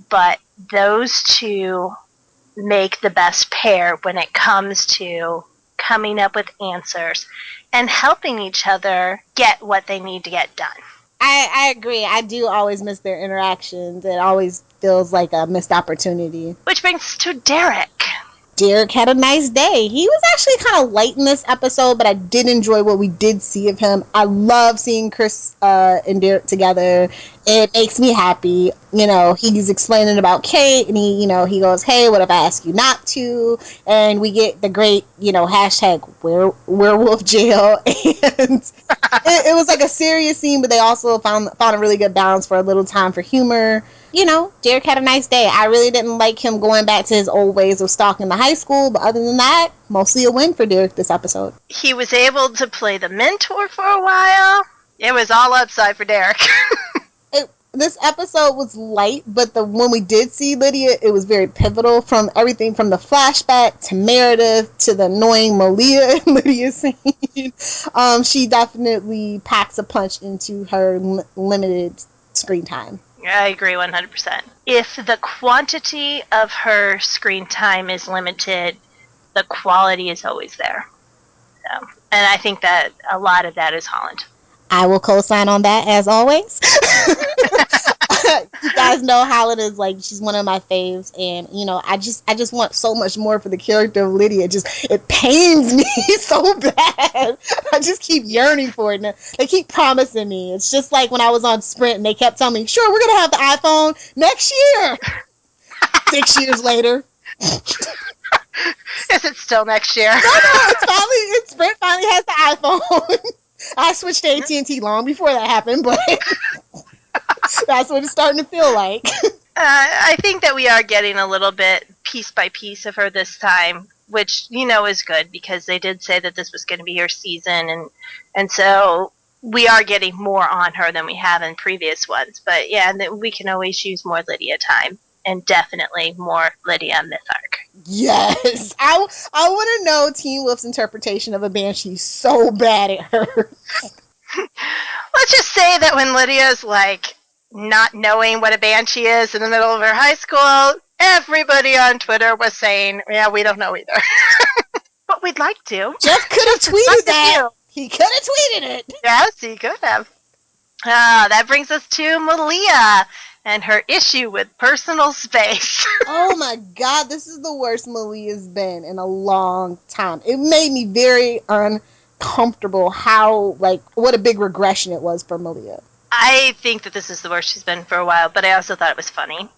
but those two make the best pair when it comes to coming up with answers and helping each other get what they need to get done. I agree. I do always miss their interactions. It always feels like a missed opportunity. Which brings us to Derek. Derek had a nice day. He was actually kind of light in this episode, but I did enjoy what we did see of him. I love seeing Chris and Derek together. It makes me happy. You know, he's explaining about Kate, and he goes, hey, what if I ask you not to? And we get the great, hashtag werewolf jail. And it was like a serious scene, but they also found a really good balance for a little time for humor. Derek had a nice day. I really didn't like him going back to his old ways of stalking the high school, but other than that, mostly a win for Derek this episode. He was able to play the mentor for a while. It was all upside for Derek. This episode was light, but when we did see Lydia, it was very pivotal, from everything from the flashback to Meredith to the annoying Malia and Lydia scene. She definitely packs a punch into her limited screen time. I agree 100%. If the quantity of her screen time is limited, the quality is always there. So, and I think that a lot of that is Holland. I will co-sign on that, as always. You guys know Holland is she's one of my faves, and I just want so much more for the character of Lydia. It pains me so bad. I just keep yearning for it. And they keep promising me. It's just like when I was on Sprint and they kept telling me, sure, we're gonna have the iPhone next year. 6 years later. Is it still next year? No, Sprint finally has the iPhone. I switched to AT&T long before that happened, but that's what it's starting to feel like. I think that we are getting a little bit piece by piece of her this time, which, is good, because they did say that this was going to be her season, and so we are getting more on her than we have in previous ones. But yeah, we can always use more Lydia time, and definitely more Lydia myth arc. Yes. I want to know Teen Wolf's interpretation of a Banshee so bad at her. Let's just say that when Lydia's not knowing what a Banshee is in the middle of her high school, everybody on Twitter was saying, yeah, we don't know either. But we'd like to. Jeff could have tweeted that. He could have tweeted it. Yes, he could have. That brings us to Malia and her issue with personal space. Oh my god, this is the worst Malia's been in a long time. It made me very uncomfortable what a big regression it was for Malia. I think that this is the worst she's been for a while, but I also thought it was funny.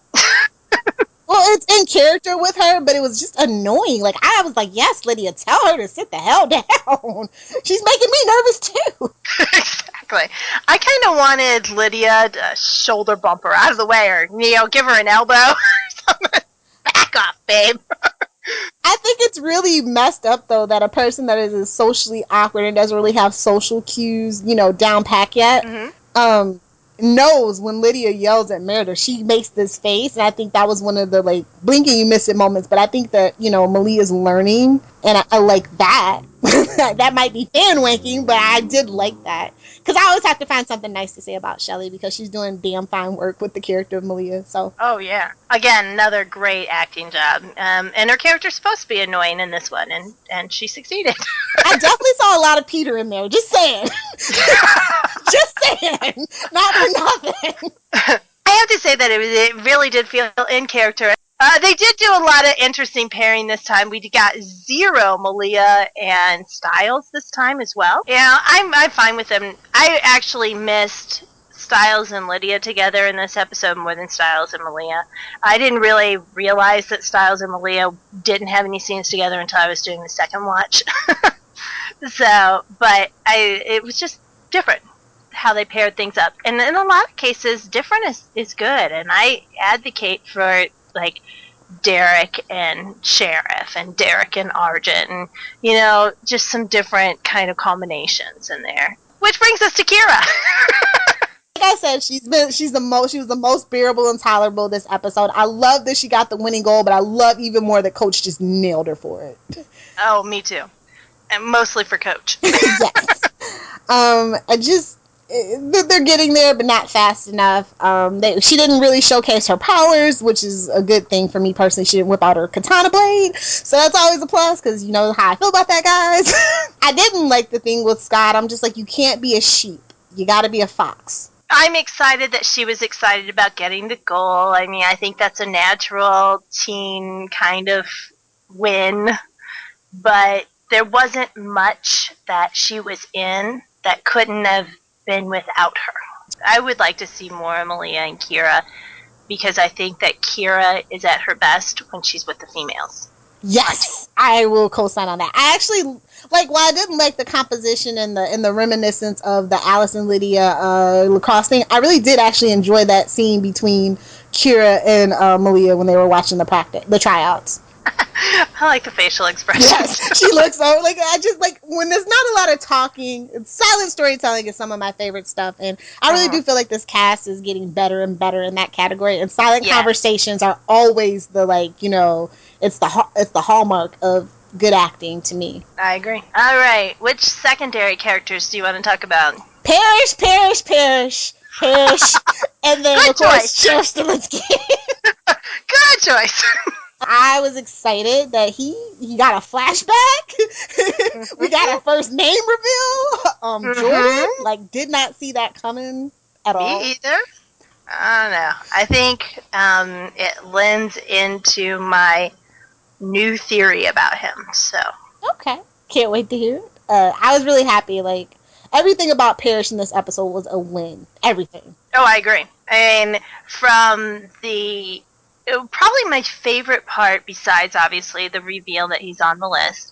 Well, it's in character with her, but it was just annoying. I was like, yes, Lydia, tell her to sit the hell down. She's making me nervous too. Exactly. I kind of wanted Lydia to shoulder bump her out of the way, or, give her an elbow or something. Back off, babe. I think it's really messed up, though, that a person that is socially awkward and doesn't really have social cues, down pat yet, knows when Lydia yells at Meredith, she makes this face, and I think that was one of the blinking you miss it moments. But I think that Malia's learning, and I like that. That might be fan wanking, but I did like that, because I always have to find something nice to say about Shelley, because she's doing damn fine work with the character of Malia. So yeah, again, another great acting job, and her character's supposed to be annoying in this one, and she succeeded. I definitely saw a lot of Peter in there, just saying. Just saying, not for nothing. I have to say that it really did feel in character. They did do a lot of interesting pairing this time. We got zero Malia and Styles this time as well. Yeah, I'm fine with them. I actually missed Styles and Lydia together in this episode more than Styles and Malia. I didn't really realize that Styles and Malia didn't have any scenes together until I was doing the second watch. But it was just different how they paired things up. And in a lot of cases, different is good. And I advocate for Derek and Sheriff and Derek and Argent, and just some different kind of combinations in there. Which brings us to Kira. Like I said, she was the most bearable and tolerable this episode. I love that she got the winning goal, but I love even more that Coach just nailed her for it. Oh, me too. And mostly for Coach. Yes. They're getting there, but not fast enough. She didn't really showcase her powers, which is a good thing for me personally. She didn't whip out her katana blade, so that's always a plus, because you know how I feel about that, guys. I didn't like the thing with Scott. I'm just like, you can't be a sheep. You gotta be a fox. I'm excited that she was excited about getting the goal. I mean, I think that's a natural teen kind of win, but there wasn't much that she was in that couldn't have been without her. I would like to see more of Malia and Kira, because I think that Kira is at her best when she's with the females. Yes, I will co-sign on that. I actually while I didn't like the composition and the reminiscence of the Alice and Lydia lacrosse thing, I really did actually enjoy that scene between Kira and Malia when they were watching the tryouts. I like the facial expressions. Yes, she looks so I just when there's not a lot of talking. Silent storytelling is some of my favorite stuff, and I really do feel like this cast is getting better and better in that category. And silent conversations are always the it's the hallmark of good acting to me. I agree. All right, which secondary characters do you want to talk about? Parrish, and then of course Sheriff Stalinski. Good choice. I was excited that he got a flashback. We got a first name reveal. Jordan, did not see that coming at all. Me either. I don't know. I think it lends into my new theory about him. So okay, can't wait to hear it. I was really happy. Everything about Parrish in this episode was a win. Everything. Oh, I agree. I mean, from probably my favorite part, besides obviously the reveal that he's on the list,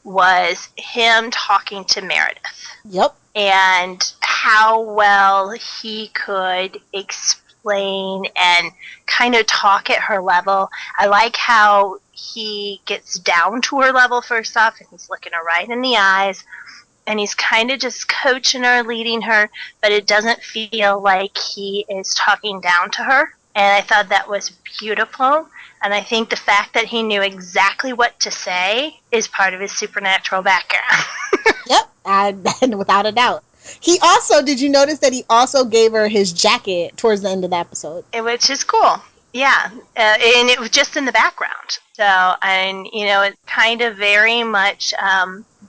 was him talking to Meredith. Yep. And how well he could explain and kind of talk at her level. I like how he gets down to her level first off, and he's looking her right in the eyes, and he's kind of just coaching her, leading her, but it doesn't feel like he is talking down to her. And I thought that was beautiful. And I think the fact that he knew exactly what to say is part of his supernatural background. Yep, without a doubt. He also, did you notice that he also gave her his jacket towards the end of the episode? Which is cool. Yeah. And it was just in the background. So, and, it's kind of very much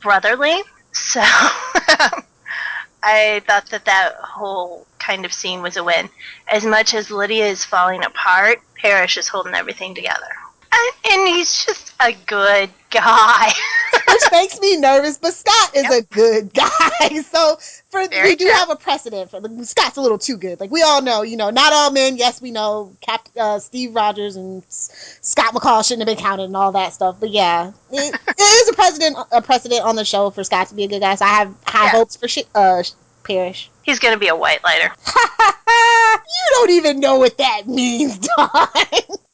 brotherly. So I thought that whole kind of scene was a win. As much as Lydia is falling apart, Parrish is holding everything together. And he's just a good guy. Which makes me nervous, but Scott is a good guy. So we do have a precedent for Scott's a little too good. We all know, not all men. Yes, we know Steve Rogers and Scott McCall shouldn't have been counted and all that stuff. But yeah, it is a precedent on the show for Scott to be a good guy. So I have high hopes for Parrish. He's going to be a white lighter. You don't even know what that means, Dawn.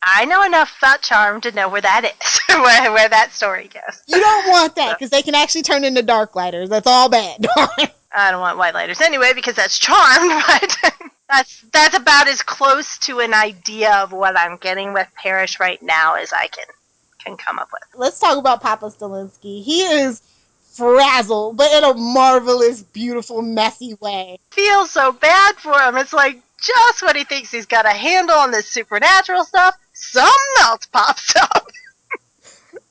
I know enough about Charm to know where that is, where that story goes. You don't want that, because they can actually turn into dark lighters. That's all bad, Dawn. I don't want white lighters anyway, because that's Charmed, but that's about as close to an idea of what I'm getting with Parrish right now as I can come up with. Let's talk about Papa Stalinski. He is frazzled, but in a marvelous, beautiful, messy way. Feels so bad for him. It's just when he thinks he's got a handle on this supernatural stuff, something else pops up.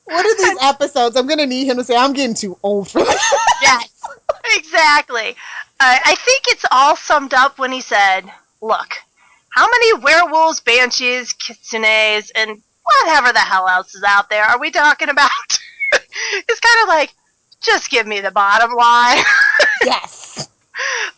What are these episodes? I'm going to need him to say, I'm getting too old for this. Yes, exactly. I think it's all summed up when he said, look, how many werewolves, banshees, kitsunes, and whatever the hell else is out there are we talking about? It's kind of just give me the bottom line. Yes.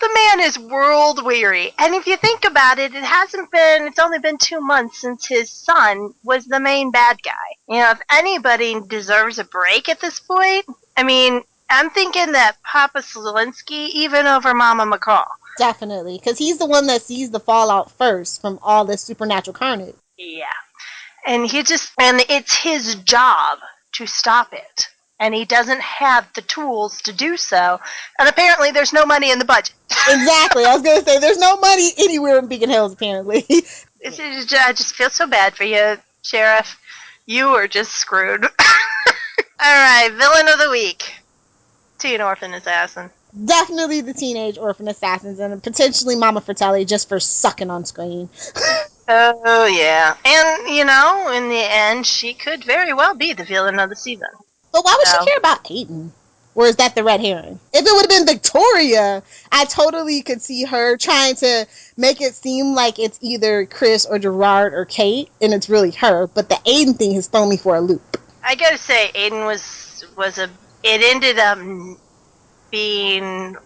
The man is world weary. And if you think about it, it's only been 2 months since his son was the main bad guy. If anybody deserves a break at this point, I'm thinking that Papa Stalinski, even over Mama McCall. Definitely, because he's the one that sees the fallout first from all this supernatural carnage. Yeah. And it's his job to stop it. And he doesn't have the tools to do so. And apparently there's no money in the budget. Exactly. I was going to say, there's no money anywhere in Beacon Hills, apparently. I just feel so bad for you, Sheriff. You are just screwed. All right, villain of the week. Teen Orphan Assassin. Definitely the Teenage Orphan Assassins, and potentially Mama Fratelli just for sucking on screen. Oh, yeah. And, in the end, she could very well be the villain of the season. But why would she care about Aiden? Or is that the red herring? If it would have been Victoria, I totally could see her trying to make it seem like it's either Chris or Gerard or Kate, and it's really her. But the Aiden thing has thrown me for a loop. I gotta say, Aiden it ended up being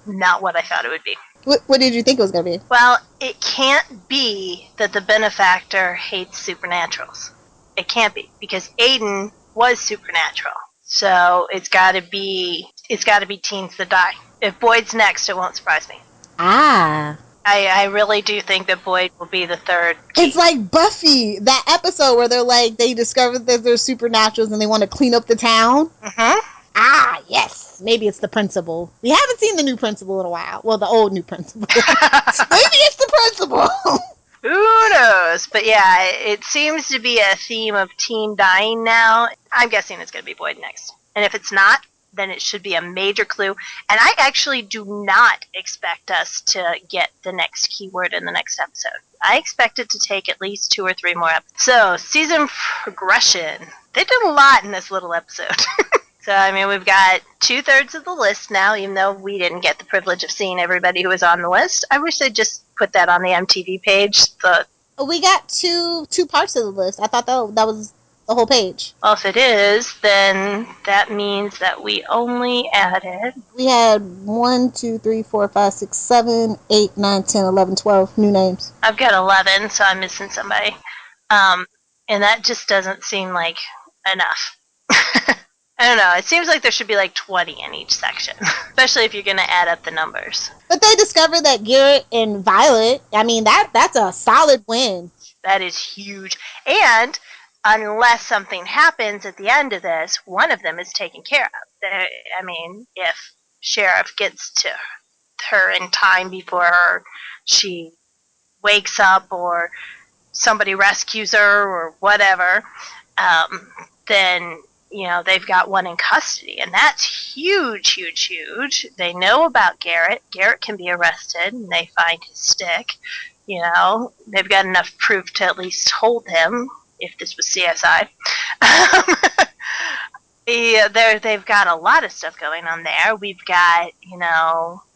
not what I thought it would be. What did you think it was going to be? Well, it can't be that the benefactor hates supernaturals. It can't be, because Aiden was supernatural. So it's gotta be teens that die. If Boyd's next, it won't surprise me. Ah. I really do think that Boyd will be the third key. It's like Buffy, that episode where they discover that they're supernaturals and they want to clean up the town. Mm-hmm. Ah, yes. Maybe it's the principal. We haven't seen the new principal in a while. Well, the old new principal. Maybe it's the principal. Who knows? But yeah, it seems to be a theme of teen dying now. I'm guessing it's going to be Boyd next. And if it's not, then it should be a major clue. And I actually do not expect us to get the next keyword in the next episode. I expect it to take at least 2 or 3 more episodes. So, season progression. They did a lot in this little episode. So, I mean, we've got 2/3 of the list now, even though we didn't get the privilege of seeing everybody who was on the list. I wish they'd just put that on the MTV page. We got two parts of the list. I thought that was the whole page. Well, if it is, then that means that we only added... We had 1, 2, 3, 4, 5, 6, 7, 8, 9, 10, 11, 12 new names. I've got 11, so I'm missing somebody. And that just doesn't seem like enough. I don't know. It seems like there should be like 20 in each section, especially if you're going to add up the numbers. But they discovered that Garrett and Violet, I mean, that's a solid win. That is huge. And unless something happens at the end of this, one of them is taken care of. I mean, if Sheriff gets to her in time before she wakes up or somebody rescues her or whatever, then... they've got one in custody, and that's huge, huge, huge. They know about Garrett. Garrett can be arrested, and they find his stick. They've got enough proof to at least hold him, if this was CSI. They've got a lot of stuff going on there. We've got,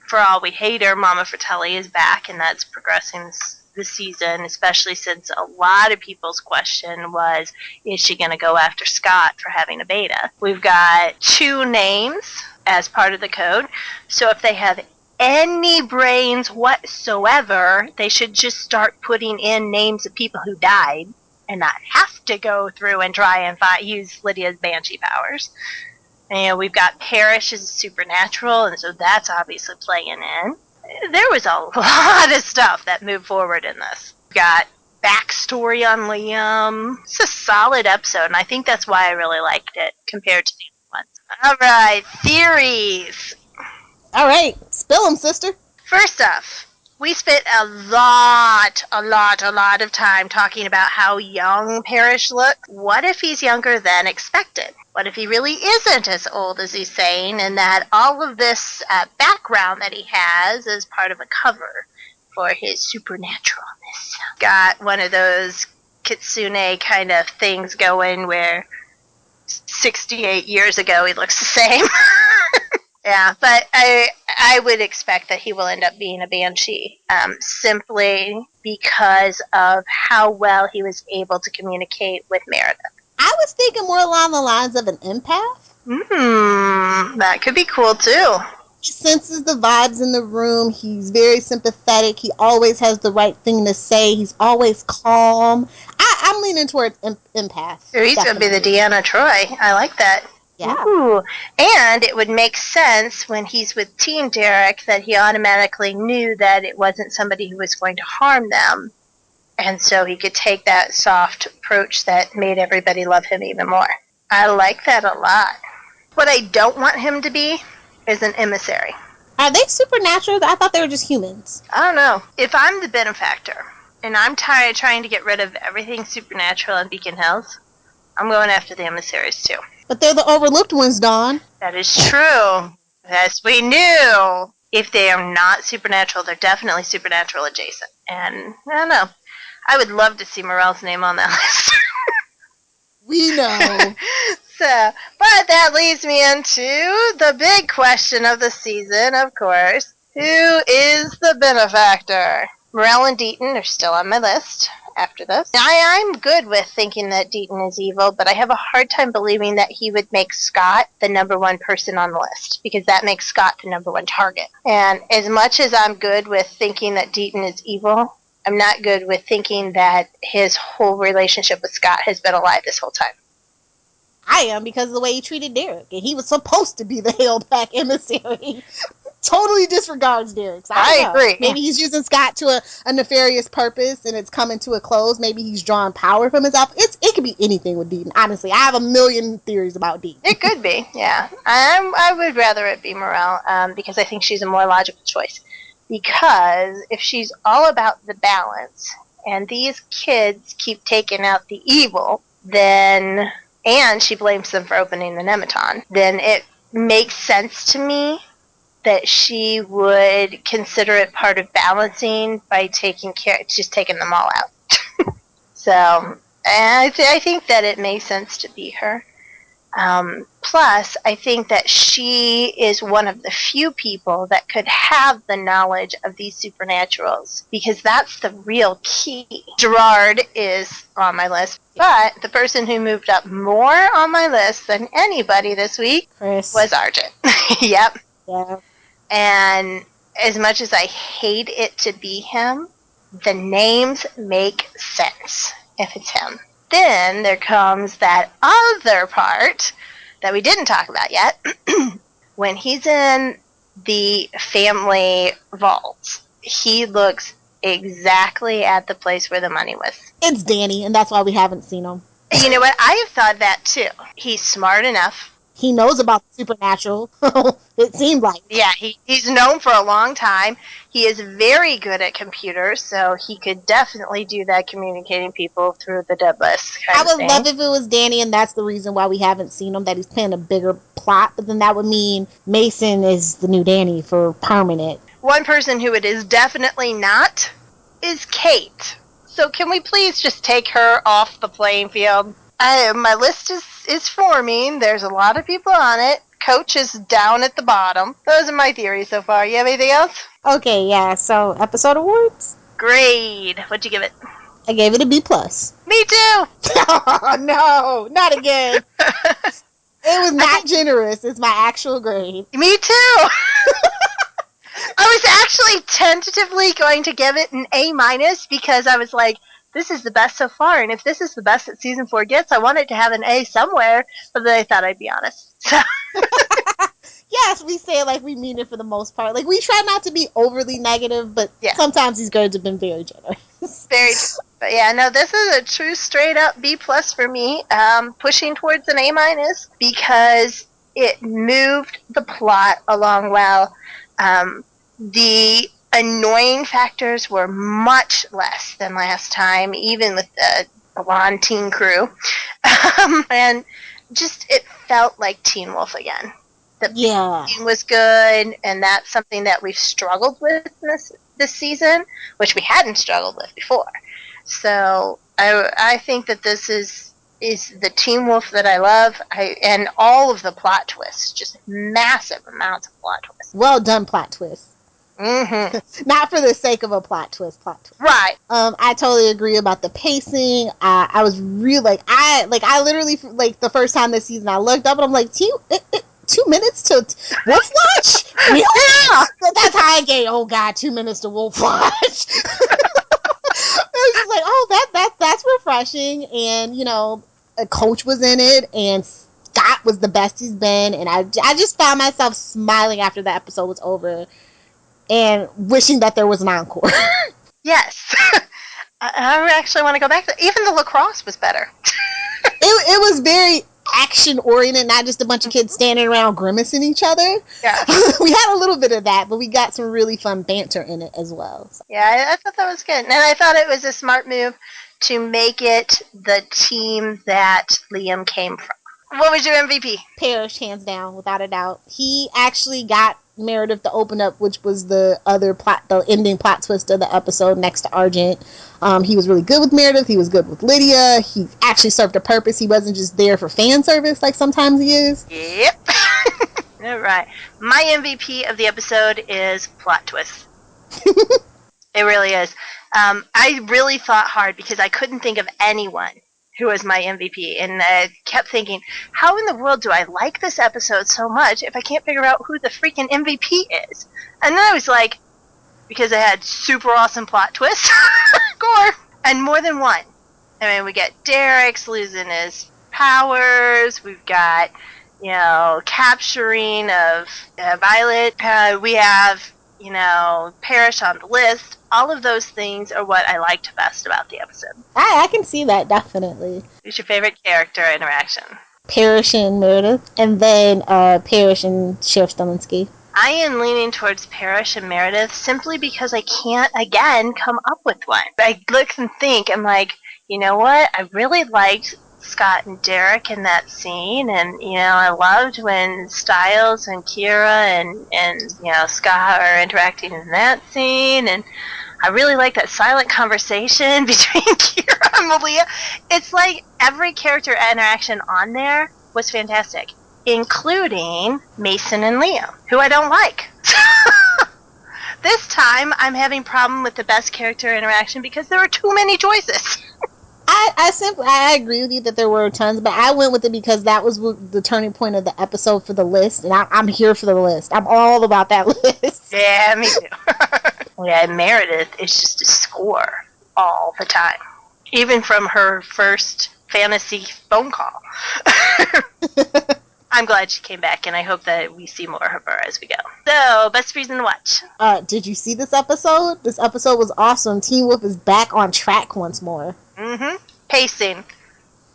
For All We Hate Her, Mama Fratelli is back, and that's progressing this season, especially since a lot of people's question was, is she going to go after Scott for having a beta? We've got 2 names as part of the code, so if they have any brains whatsoever, they should just start putting in names of people who died and not have to go through and try and use Lydia's banshee powers. And we've got Parrish as supernatural, and so that's obviously playing in. There was a lot of stuff that moved forward in this. We've got backstory on Liam. It's a solid episode, and I think that's why I really liked it compared to the other ones. All right, theories. All right, spill them, sister. First off, we spent a lot of time talking about how young Parrish looked. What if he's younger than expected? What if he really isn't as old as he's saying, and that all of this background that he has is part of a cover for his supernaturalness? Got one of those kitsune kind of things going where 68 years ago he looks the same. Yeah, but I would expect that he will end up being a banshee, simply because of how well he was able to communicate with Meredith. I was thinking more along the lines of an empath. That could be cool too. He senses the vibes in the room. He's very sympathetic. He always has the right thing to say. He's always calm. I'm leaning towards empath. He's going to be the Deanna Troi. I like that. Yeah. Ooh. And it would make sense when he's with Teen Derek that he automatically knew that it wasn't somebody who was going to harm them. And so he could take that soft approach that made everybody love him even more. I like that a lot. What I don't want him to be is an emissary. Are they supernatural? I thought they were just humans. I don't know. If I'm the benefactor, and I'm tired of trying to get rid of everything supernatural in Beacon Hills, I'm going after the emissaries too. But they're the overlooked ones, Dawn. That is true. Yes, we knew. If they are not supernatural, they're definitely supernatural adjacent. And I don't know. I would love to see Morel's name on that list. We know. But that leads me into the big question of the season, of course. Who is the benefactor? Morel and Deaton are still on my list. after this. I'm good with thinking that Deaton is evil, but I have a hard time believing that he would make Scott the number one person on the list, because that makes Scott the number one target. And as much as I'm good with thinking that Deaton is evil, I'm not good with thinking that his whole relationship with Scott has been a lie this whole time. I am, because of the way he treated Derek, and he was supposed to be the held back emissary. Totally disregards Derek. So I agree. Maybe he's using Scott to a nefarious purpose, and it's coming to a close. Maybe he's drawing power from his alpha. It could be anything with Deaton. Honestly, I have a million theories about Deaton. It could be, yeah. I would rather it be Morel, because I think she's a more logical choice. Because if she's all about the balance, and these kids keep taking out the evil, then, and she blames them for opening the Nematon, then it makes sense to me that she would consider it part of balancing by just taking them all out. So, I think that it makes sense to be her. Plus, I think that she is one of the few people that could have the knowledge of these supernaturals, because that's the real key. Gerard is on my list, but the person who moved up more on my list than anybody this week was Argent. Yep. Yeah. And as much as I hate it to be him, the names make sense if it's him. Then there comes that other part that we didn't talk about yet. When he's in the family vault, he looks exactly at the place where the money was. It's Danny, and that's why we haven't seen him. You know what? I have thought that too. He's smart enough. He knows about the supernatural. It seemed like. Yeah, he's known for a long time. He is very good at computers, so he could definitely do that, communicating people through the dead list. I would love if it was Danny, and that's the reason why we haven't seen him, that he's playing a bigger plot, but then that would mean Mason is the new Danny for permanent. One person who it is definitely not is Kate. So can we please just take her off the playing field? My list is forming. There's a lot of people on it. Coach is down at the bottom. Those are my theories so far. You have anything else? Okay, yeah. So, episode awards? Grade. What'd you give it? I gave it a B+. Me too! Oh, no, not again. It was not generous. It's my actual grade. Me too! I was actually tentatively going to give it an A- because I was like, this is the best so far, and if this is the best that season 4 gets, I want it to have an A somewhere, but then I thought I'd be honest. So. Yes, we say it like we mean it for the most part. Like, we try not to be overly negative, but sometimes these grades have been very generous. Very generous. But yeah, no, this is a true straight up B+ for me, pushing towards an A- because it moved the plot along well. The annoying factors were much less than last time, even with the blonde teen crew. And just, it felt like Teen Wolf again. The pacing was good, and that's something that we've struggled with this season, which we hadn't struggled with before. So I think that this is the Teen Wolf that I love, and all of the plot twists, just massive amounts of plot twists. Well done plot twists. Mm-hmm. Not for the sake of a plot twist. Right. I totally agree about the pacing. I was really I literally, the first time this season I looked up and I'm like, 2 minutes to Wolf Watch? Really? Yeah. That's how I get, oh God, 2 minutes to Wolf Watch. I was just like, oh, that's refreshing. And, you know, a Coach was in it, and Scott was the best he's been, and I just found myself smiling after the episode was over and wishing that there was an encore. Yes. I actually want to go back to even the lacrosse was better. It was very action oriented, not just a bunch of kids standing around grimacing each other. Yeah. We had a little bit of that, but we got some really fun banter in it as well. So. Yeah, I thought that was good. And I thought it was a smart move to make it the team that Liam came from. What was your MVP? Parrish, hands down, without a doubt. He actually got Meredith to open up, which was the ending plot twist of the episode next to Argent. He was really good with Meredith. He was good with Lydia. He actually served a purpose. He wasn't just there for fan service like sometimes he is. Yep. All right. My MVP of the episode is plot twist. It really is. I really thought hard because I couldn't think of anyone who was my MVP, and I kept thinking, how in the world do I like this episode so much if I can't figure out who the freaking MVP is? And then I was like, because it had super awesome plot twists, gore, and more than one. I mean, we get Derek's losing his powers. We've got, capturing of Violet. We have, Parrish on the list. All of those things are what I liked best about the episode. I can see that, definitely. Who's your favorite character interaction? Parrish and Meredith, and then Parrish and Sheriff Stalinski. I am leaning towards Parrish and Meredith simply because I can't, again, come up with one. I look and think, I'm like, you know what? I really liked Scott and Derek in that scene, and I loved when Stiles and Kira and Scott are interacting in that scene, and I really like that silent conversation between Kira and Malia. It's like every character interaction on there was fantastic, including Mason and Liam, who I don't like. This time, I'm having problem with the best character interaction because there were too many choices. I agree with you that there were tons, but I went with it because that was the turning point of the episode for the list, and I'm here for the list. I'm all about that list. Yeah, me too. Yeah, Meredith is just a score all the time, even from her first fantasy phone call. I'm glad she came back, and I hope that we see more of her as we go. So, best reason to watch. Did you see this episode? This episode was awesome. Teen Wolf is back on track once more. Mm-hmm. Pacing.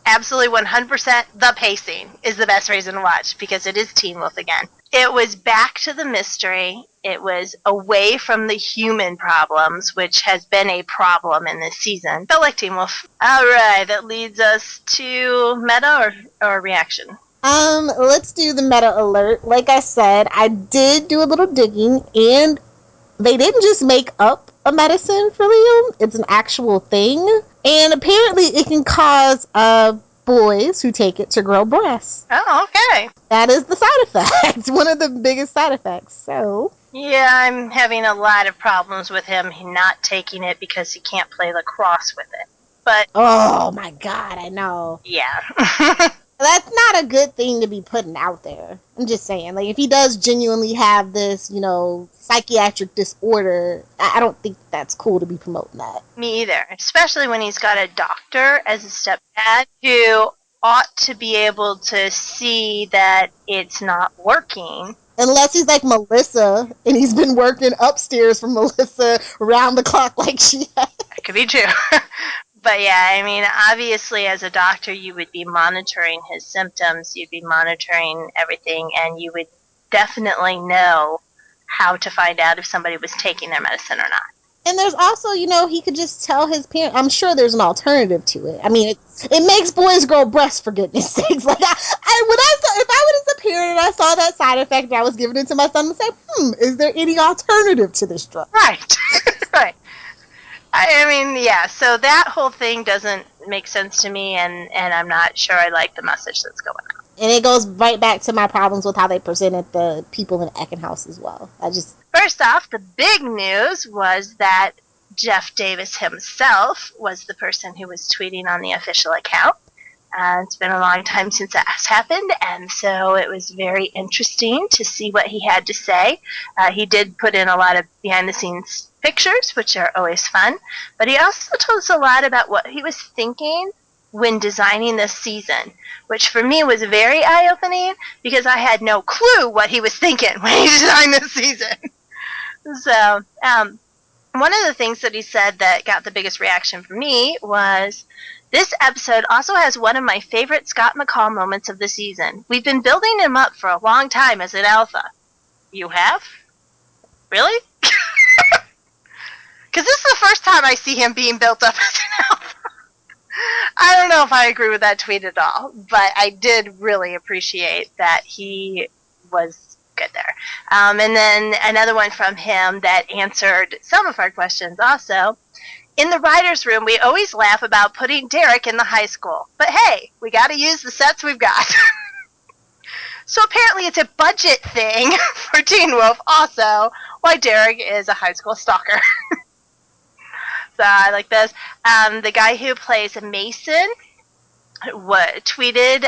Absolutely 100% the pacing is the best reason to watch because it is Teen Wolf again. It was back to the mystery. It was away from the human problems, which has been a problem in this season. Felt like Teen Wolf. Alright, that leads us to meta or reaction. Let's do the meta alert. Like I said, I did do a little digging, and they didn't just make up a medicine for Liam. It's an actual thing. And apparently it can cause boys who take it to grow breasts. Oh, okay. That is the side effect. One of the biggest side effects. So yeah, I'm having a lot of problems with him not taking it because he can't play lacrosse with it. But oh my god, I know. Yeah. That's not a good thing to be putting out there. I'm just saying, like, if he does genuinely have this, psychiatric disorder, I don't think that's cool to be promoting that. Me either. Especially when he's got a doctor as a stepdad who ought to be able to see that it's not working. Unless he's like Melissa, and he's been working upstairs from Melissa around the clock like she has. That could be true. But yeah, I mean, obviously as a doctor, you would be monitoring his symptoms, you'd be monitoring everything, and you would definitely know how to find out if somebody was taking their medicine or not. And there's also, he could just tell his parents. I'm sure there's an alternative to it. I mean, it makes boys grow breasts, for goodness sakes. Like, if I was a parent and I saw that side effect and I was giving it to my son, I would say, is there any alternative to this drug? Right. Right. I mean, yeah, so that whole thing doesn't make sense to me, and I'm not sure I like the message that's going on. And it goes right back to my problems with how they presented the people in Eckenhouse as well. First off, the big news was that Jeff Davis himself was the person who was tweeting on the official account. It's been a long time since that has happened, and so it was very interesting to see what he had to say. He did put in a lot of behind-the-scenes pictures, which are always fun, but he also told us a lot about what he was thinking when designing this season, which for me was very eye-opening because I had no clue what he was thinking when he designed this season. So, one of the things that he said that got the biggest reaction from me was, this episode also has one of my favorite Scott McCall moments of the season. We've been building him up for a long time as an alpha. You have? Really? Because this is the first time I see him being built up as an alpha. I don't know if I agree with that tweet at all, but I did really appreciate that he was good there. And then another one from him that answered some of our questions also. In the writer's room, we always laugh about putting Derek in the high school. But hey, we got to use the sets we've got. So apparently it's a budget thing for Teen Wolf also, why Derek is a high school stalker. So I like this. The guy who plays Mason tweeted,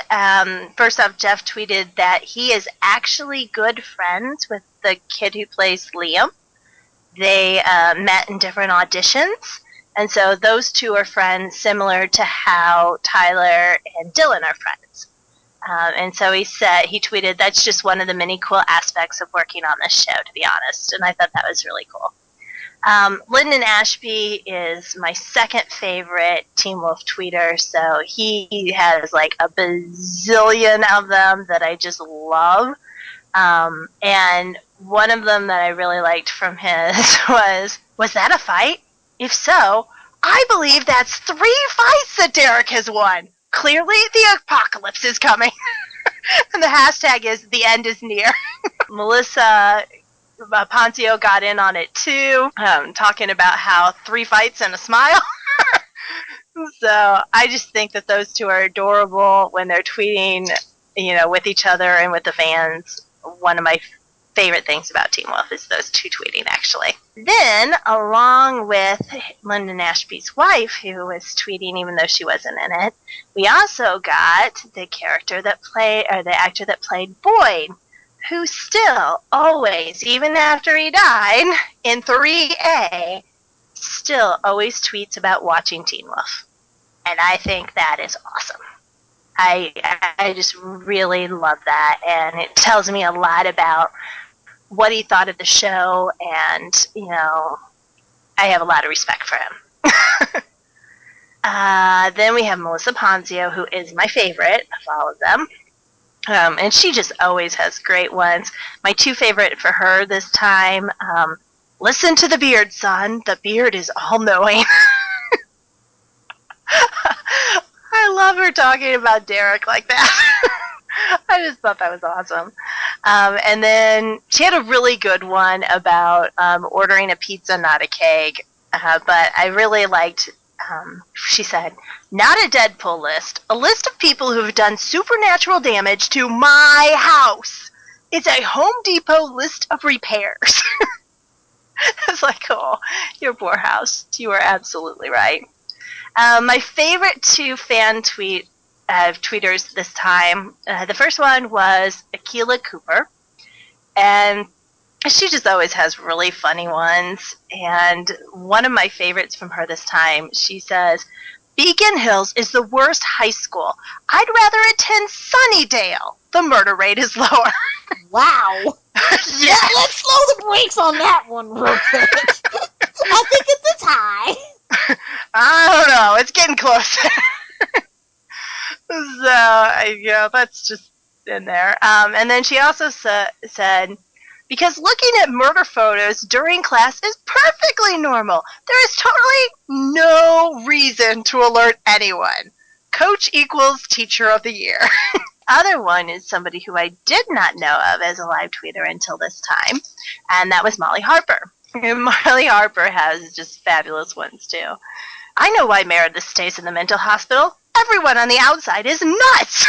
first off, Jeff tweeted that he is actually good friends with the kid who plays Liam. They met in different auditions, and so those two are friends, similar to how Tyler and Dylan are friends. And so he tweeted, that's just one of the many cool aspects of working on this show, to be honest, and I thought that was really cool. Lyndon Ashby is my second favorite Teen Wolf tweeter, so he has like a bazillion of them that I just love. And one of them that I really liked from his was that a fight? If so, I believe that's 3 fights that Derek has won. Clearly the apocalypse is coming. And the hashtag is the end is near. Melissa Ponzio got in on it too, talking about how 3 fights and a smile. So I just think that those two are adorable when they're tweeting, with each other and with the fans. One of my favorite things about Teen Wolf is those two tweeting, actually. Then, along with Lyndon Ashby's wife, who was tweeting even though she wasn't in it, we also got the actor that played Boyd, who still always, even after he died in 3A, still always tweets about watching Teen Wolf. And I think that is awesome. I just really love that, and it tells me a lot about what he thought of the show, and, I have a lot of respect for him. Then we have Melissa Ponzio, who is my favorite of all of them. And she just always has great ones. My 2 favorite for her this time, listen to the beard, son. The beard is all-knowing. I love her talking about Derek like that. I just thought that was awesome. And then she had a really good one about ordering a pizza, not a cake. But I really liked, she said, not a Deadpool list, a list of people who have done supernatural damage to my house. It's a Home Depot list of repairs. It's like, oh, your poor house. You are absolutely right. My favorite 2 fan tweeters this time, the first one was Akila Cooper, and she just always has really funny ones, and one of my favorites from her this time, she says, Beacon Hills is the worst high school. I'd rather attend Sunnydale. The murder rate is lower. Wow. Yeah. Let's slow the brakes on that one real quick. I think it's a tie. I don't know. It's getting closer. So, that's just in there. And then she also said, because looking at murder photos during class is perfectly normal. There is totally no reason to alert anyone. Coach equals teacher of the year. Other one is somebody who I did not know of as a live tweeter until this time, and that was Molly Harper. And Molly Harper has just fabulous ones, too. I know why Meredith stays in the mental hospital. Everyone on the outside is nuts!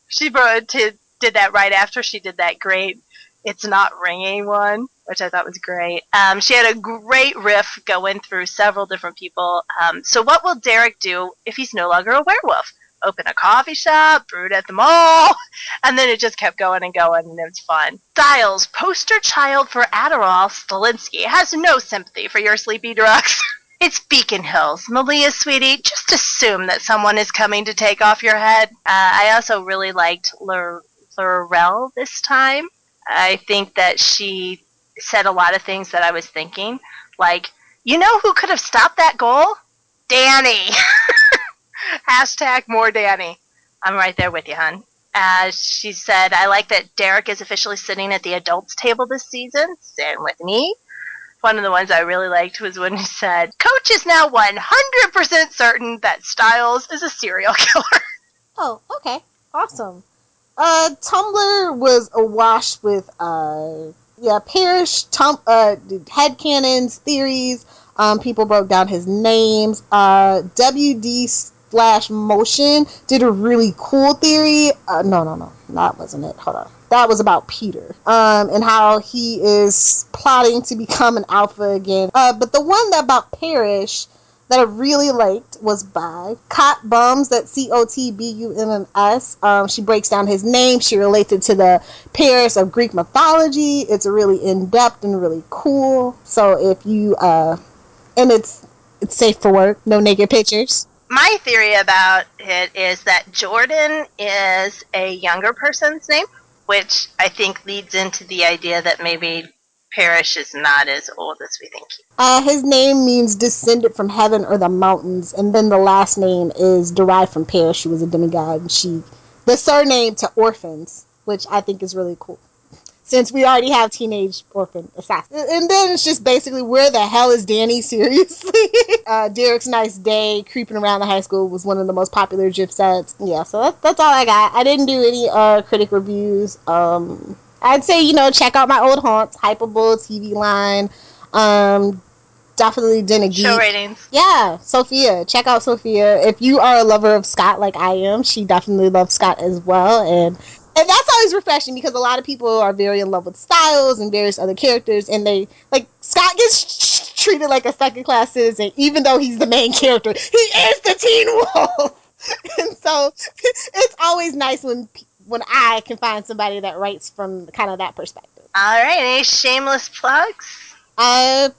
She did that right after she did that great It's Not Ringing one, which I thought was great. She had a great riff going through several different people. So what will Derek do if he's no longer a werewolf? Open a coffee shop, brood at the mall, and then it just kept going, and it was fun. Styles, poster child for Adderall, Stalinski, has no sympathy for your sleepy drugs. It's Beacon Hills. Malia, sweetie, just assume that someone is coming to take off your head. I also really liked Laurel this time. I think that she said a lot of things that I was thinking. Like, you know who could have stopped that goal? Danny. Hashtag more Danny. I'm right there with you, hon. She said, I like that Derek is officially sitting at the adults table this season. Same with me. One of the ones I really liked was when he said, Coach is now 100% certain that Styles is a serial killer. Oh, okay. Awesome. Tumblr was awash with, Parrish, headcanons, theories. People broke down his names. WD/Motion did a really cool theory. No. That wasn't it. Hold on. That was about Peter. And how he is plotting to become an alpha again. But the one about Parrish, that I really liked was by Cot Bums, that's Cotbunns. She breaks down his name. She relates it to the Paris of Greek mythology. It's really in-depth and really cool. So if you, and it's safe for work, no naked pictures. My theory about it is that Jordan is a younger person's name, which I think leads into the idea that maybe Parrish is not as old as we think. His name means descended from heaven or the mountains, and then the last name is derived from Paris. She was a demigod, and the surname to orphans, which I think is really cool, since we already have teenage orphan assassins. And then it's just basically, where the hell is Danny? Seriously. Derek's Nice Day, Creeping Around the High School was one of the most popular GIF sets. Yeah, so that's all I got. I didn't do any critic reviews. I'd say, check out my old haunts, Hypable, TV Line, definitely Dinner Geek. Show ratings. Yeah, Sophia. Check out Sophia. If you are a lover of Scott like I am, she definitely loves Scott as well. And that's always refreshing, because a lot of people are very in love with Styles and various other characters, and Scott gets treated like a second-class citizen, even though he's the main character. He is the Teen Wolf! And so, it's always nice when I can find somebody that writes from kind of that perspective. Alright, any shameless plugs?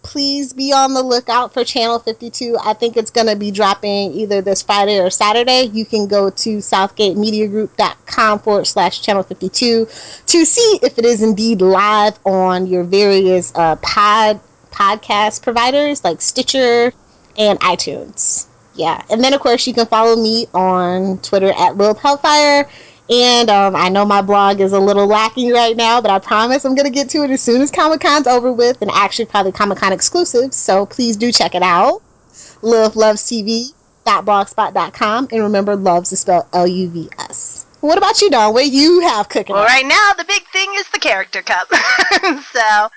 Please be on the lookout for Channel 52. I think it's going to be dropping either this Friday or Saturday. You can go to southgatemediagroup.com/Channel 52 to see if it is indeed live on your various podcast providers like Stitcher and iTunes. Yeah, and then of course you can follow me on Twitter at Lilith Hellfire. And I know my blog is a little lacking right now, but I promise I'm going to get to it as soon as Comic-Con's over with, and actually probably Comic-Con exclusive, so please do check it out. LilithLovesTV.blogspot.com, and remember, Loves is spelled L-U-V-S. What about you, Dawn? What do you have cooking? Well, right now, the big thing is the Character Cup. So,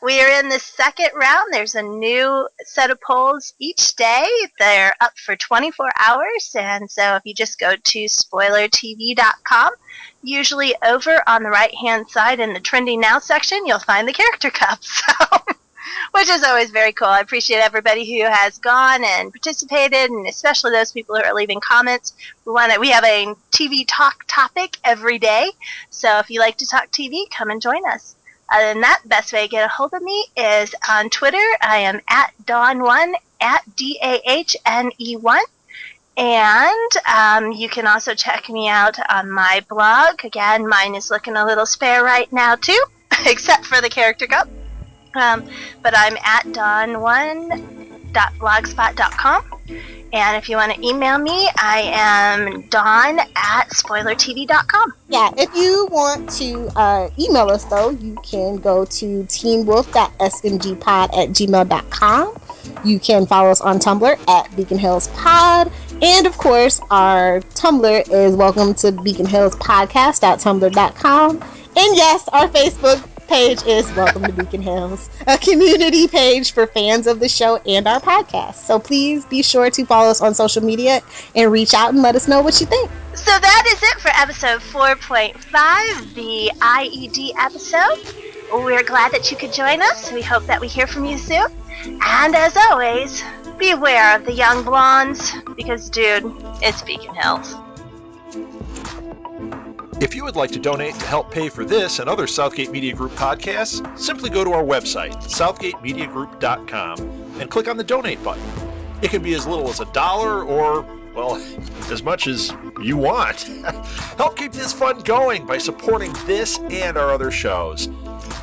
we are in the second round. There's a new set of polls each day. They're up for 24 hours. And so if you just go to spoilertv.com, usually over on the right-hand side in the Trending Now section, you'll find the Character Cup. So, which is always very cool. I appreciate everybody who has gone and participated, and especially those people who are leaving comments. We have a TV talk topic every day. So if you like to talk TV, come and join us. Other than that, best way to get a hold of me is on Twitter. I am at Dawn1, at DAHNE1. And you can also check me out on my blog. Again, mine is looking a little spare right now, too, except for the Character Cup. But I'm at Dawn1.blogspot.com. And if you want to email me, I am Dawn@spoilertv.com. Yeah, if you want to email us, though, you can go to teenwolf.smgpod@gmail.com. You can follow us on Tumblr at Beacon Hills Pod. And, of course, our Tumblr is welcome to beaconhillspodcast.tumblr.com. And, yes, our Facebook page is Welcome to Beacon Hills, a community page for fans of the show and our podcast. So please be sure to follow us on social media and reach out and let us know what you think. So that is it for episode 4.5, the I.E.D. episode. We're glad that you could join us. We hope that we hear from you soon. And as always, beware of the young blondes, because, dude, it's Beacon Hills. If you would like to donate to help pay for this and other Southgate Media Group podcasts, simply go to our website, southgatemediagroup.com, and click on the donate button. It can be as little as $1 or, well, as much as you want. Help keep this fun going by supporting this and our other shows.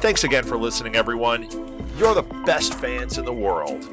Thanks again for listening, everyone. You're the best fans in the world.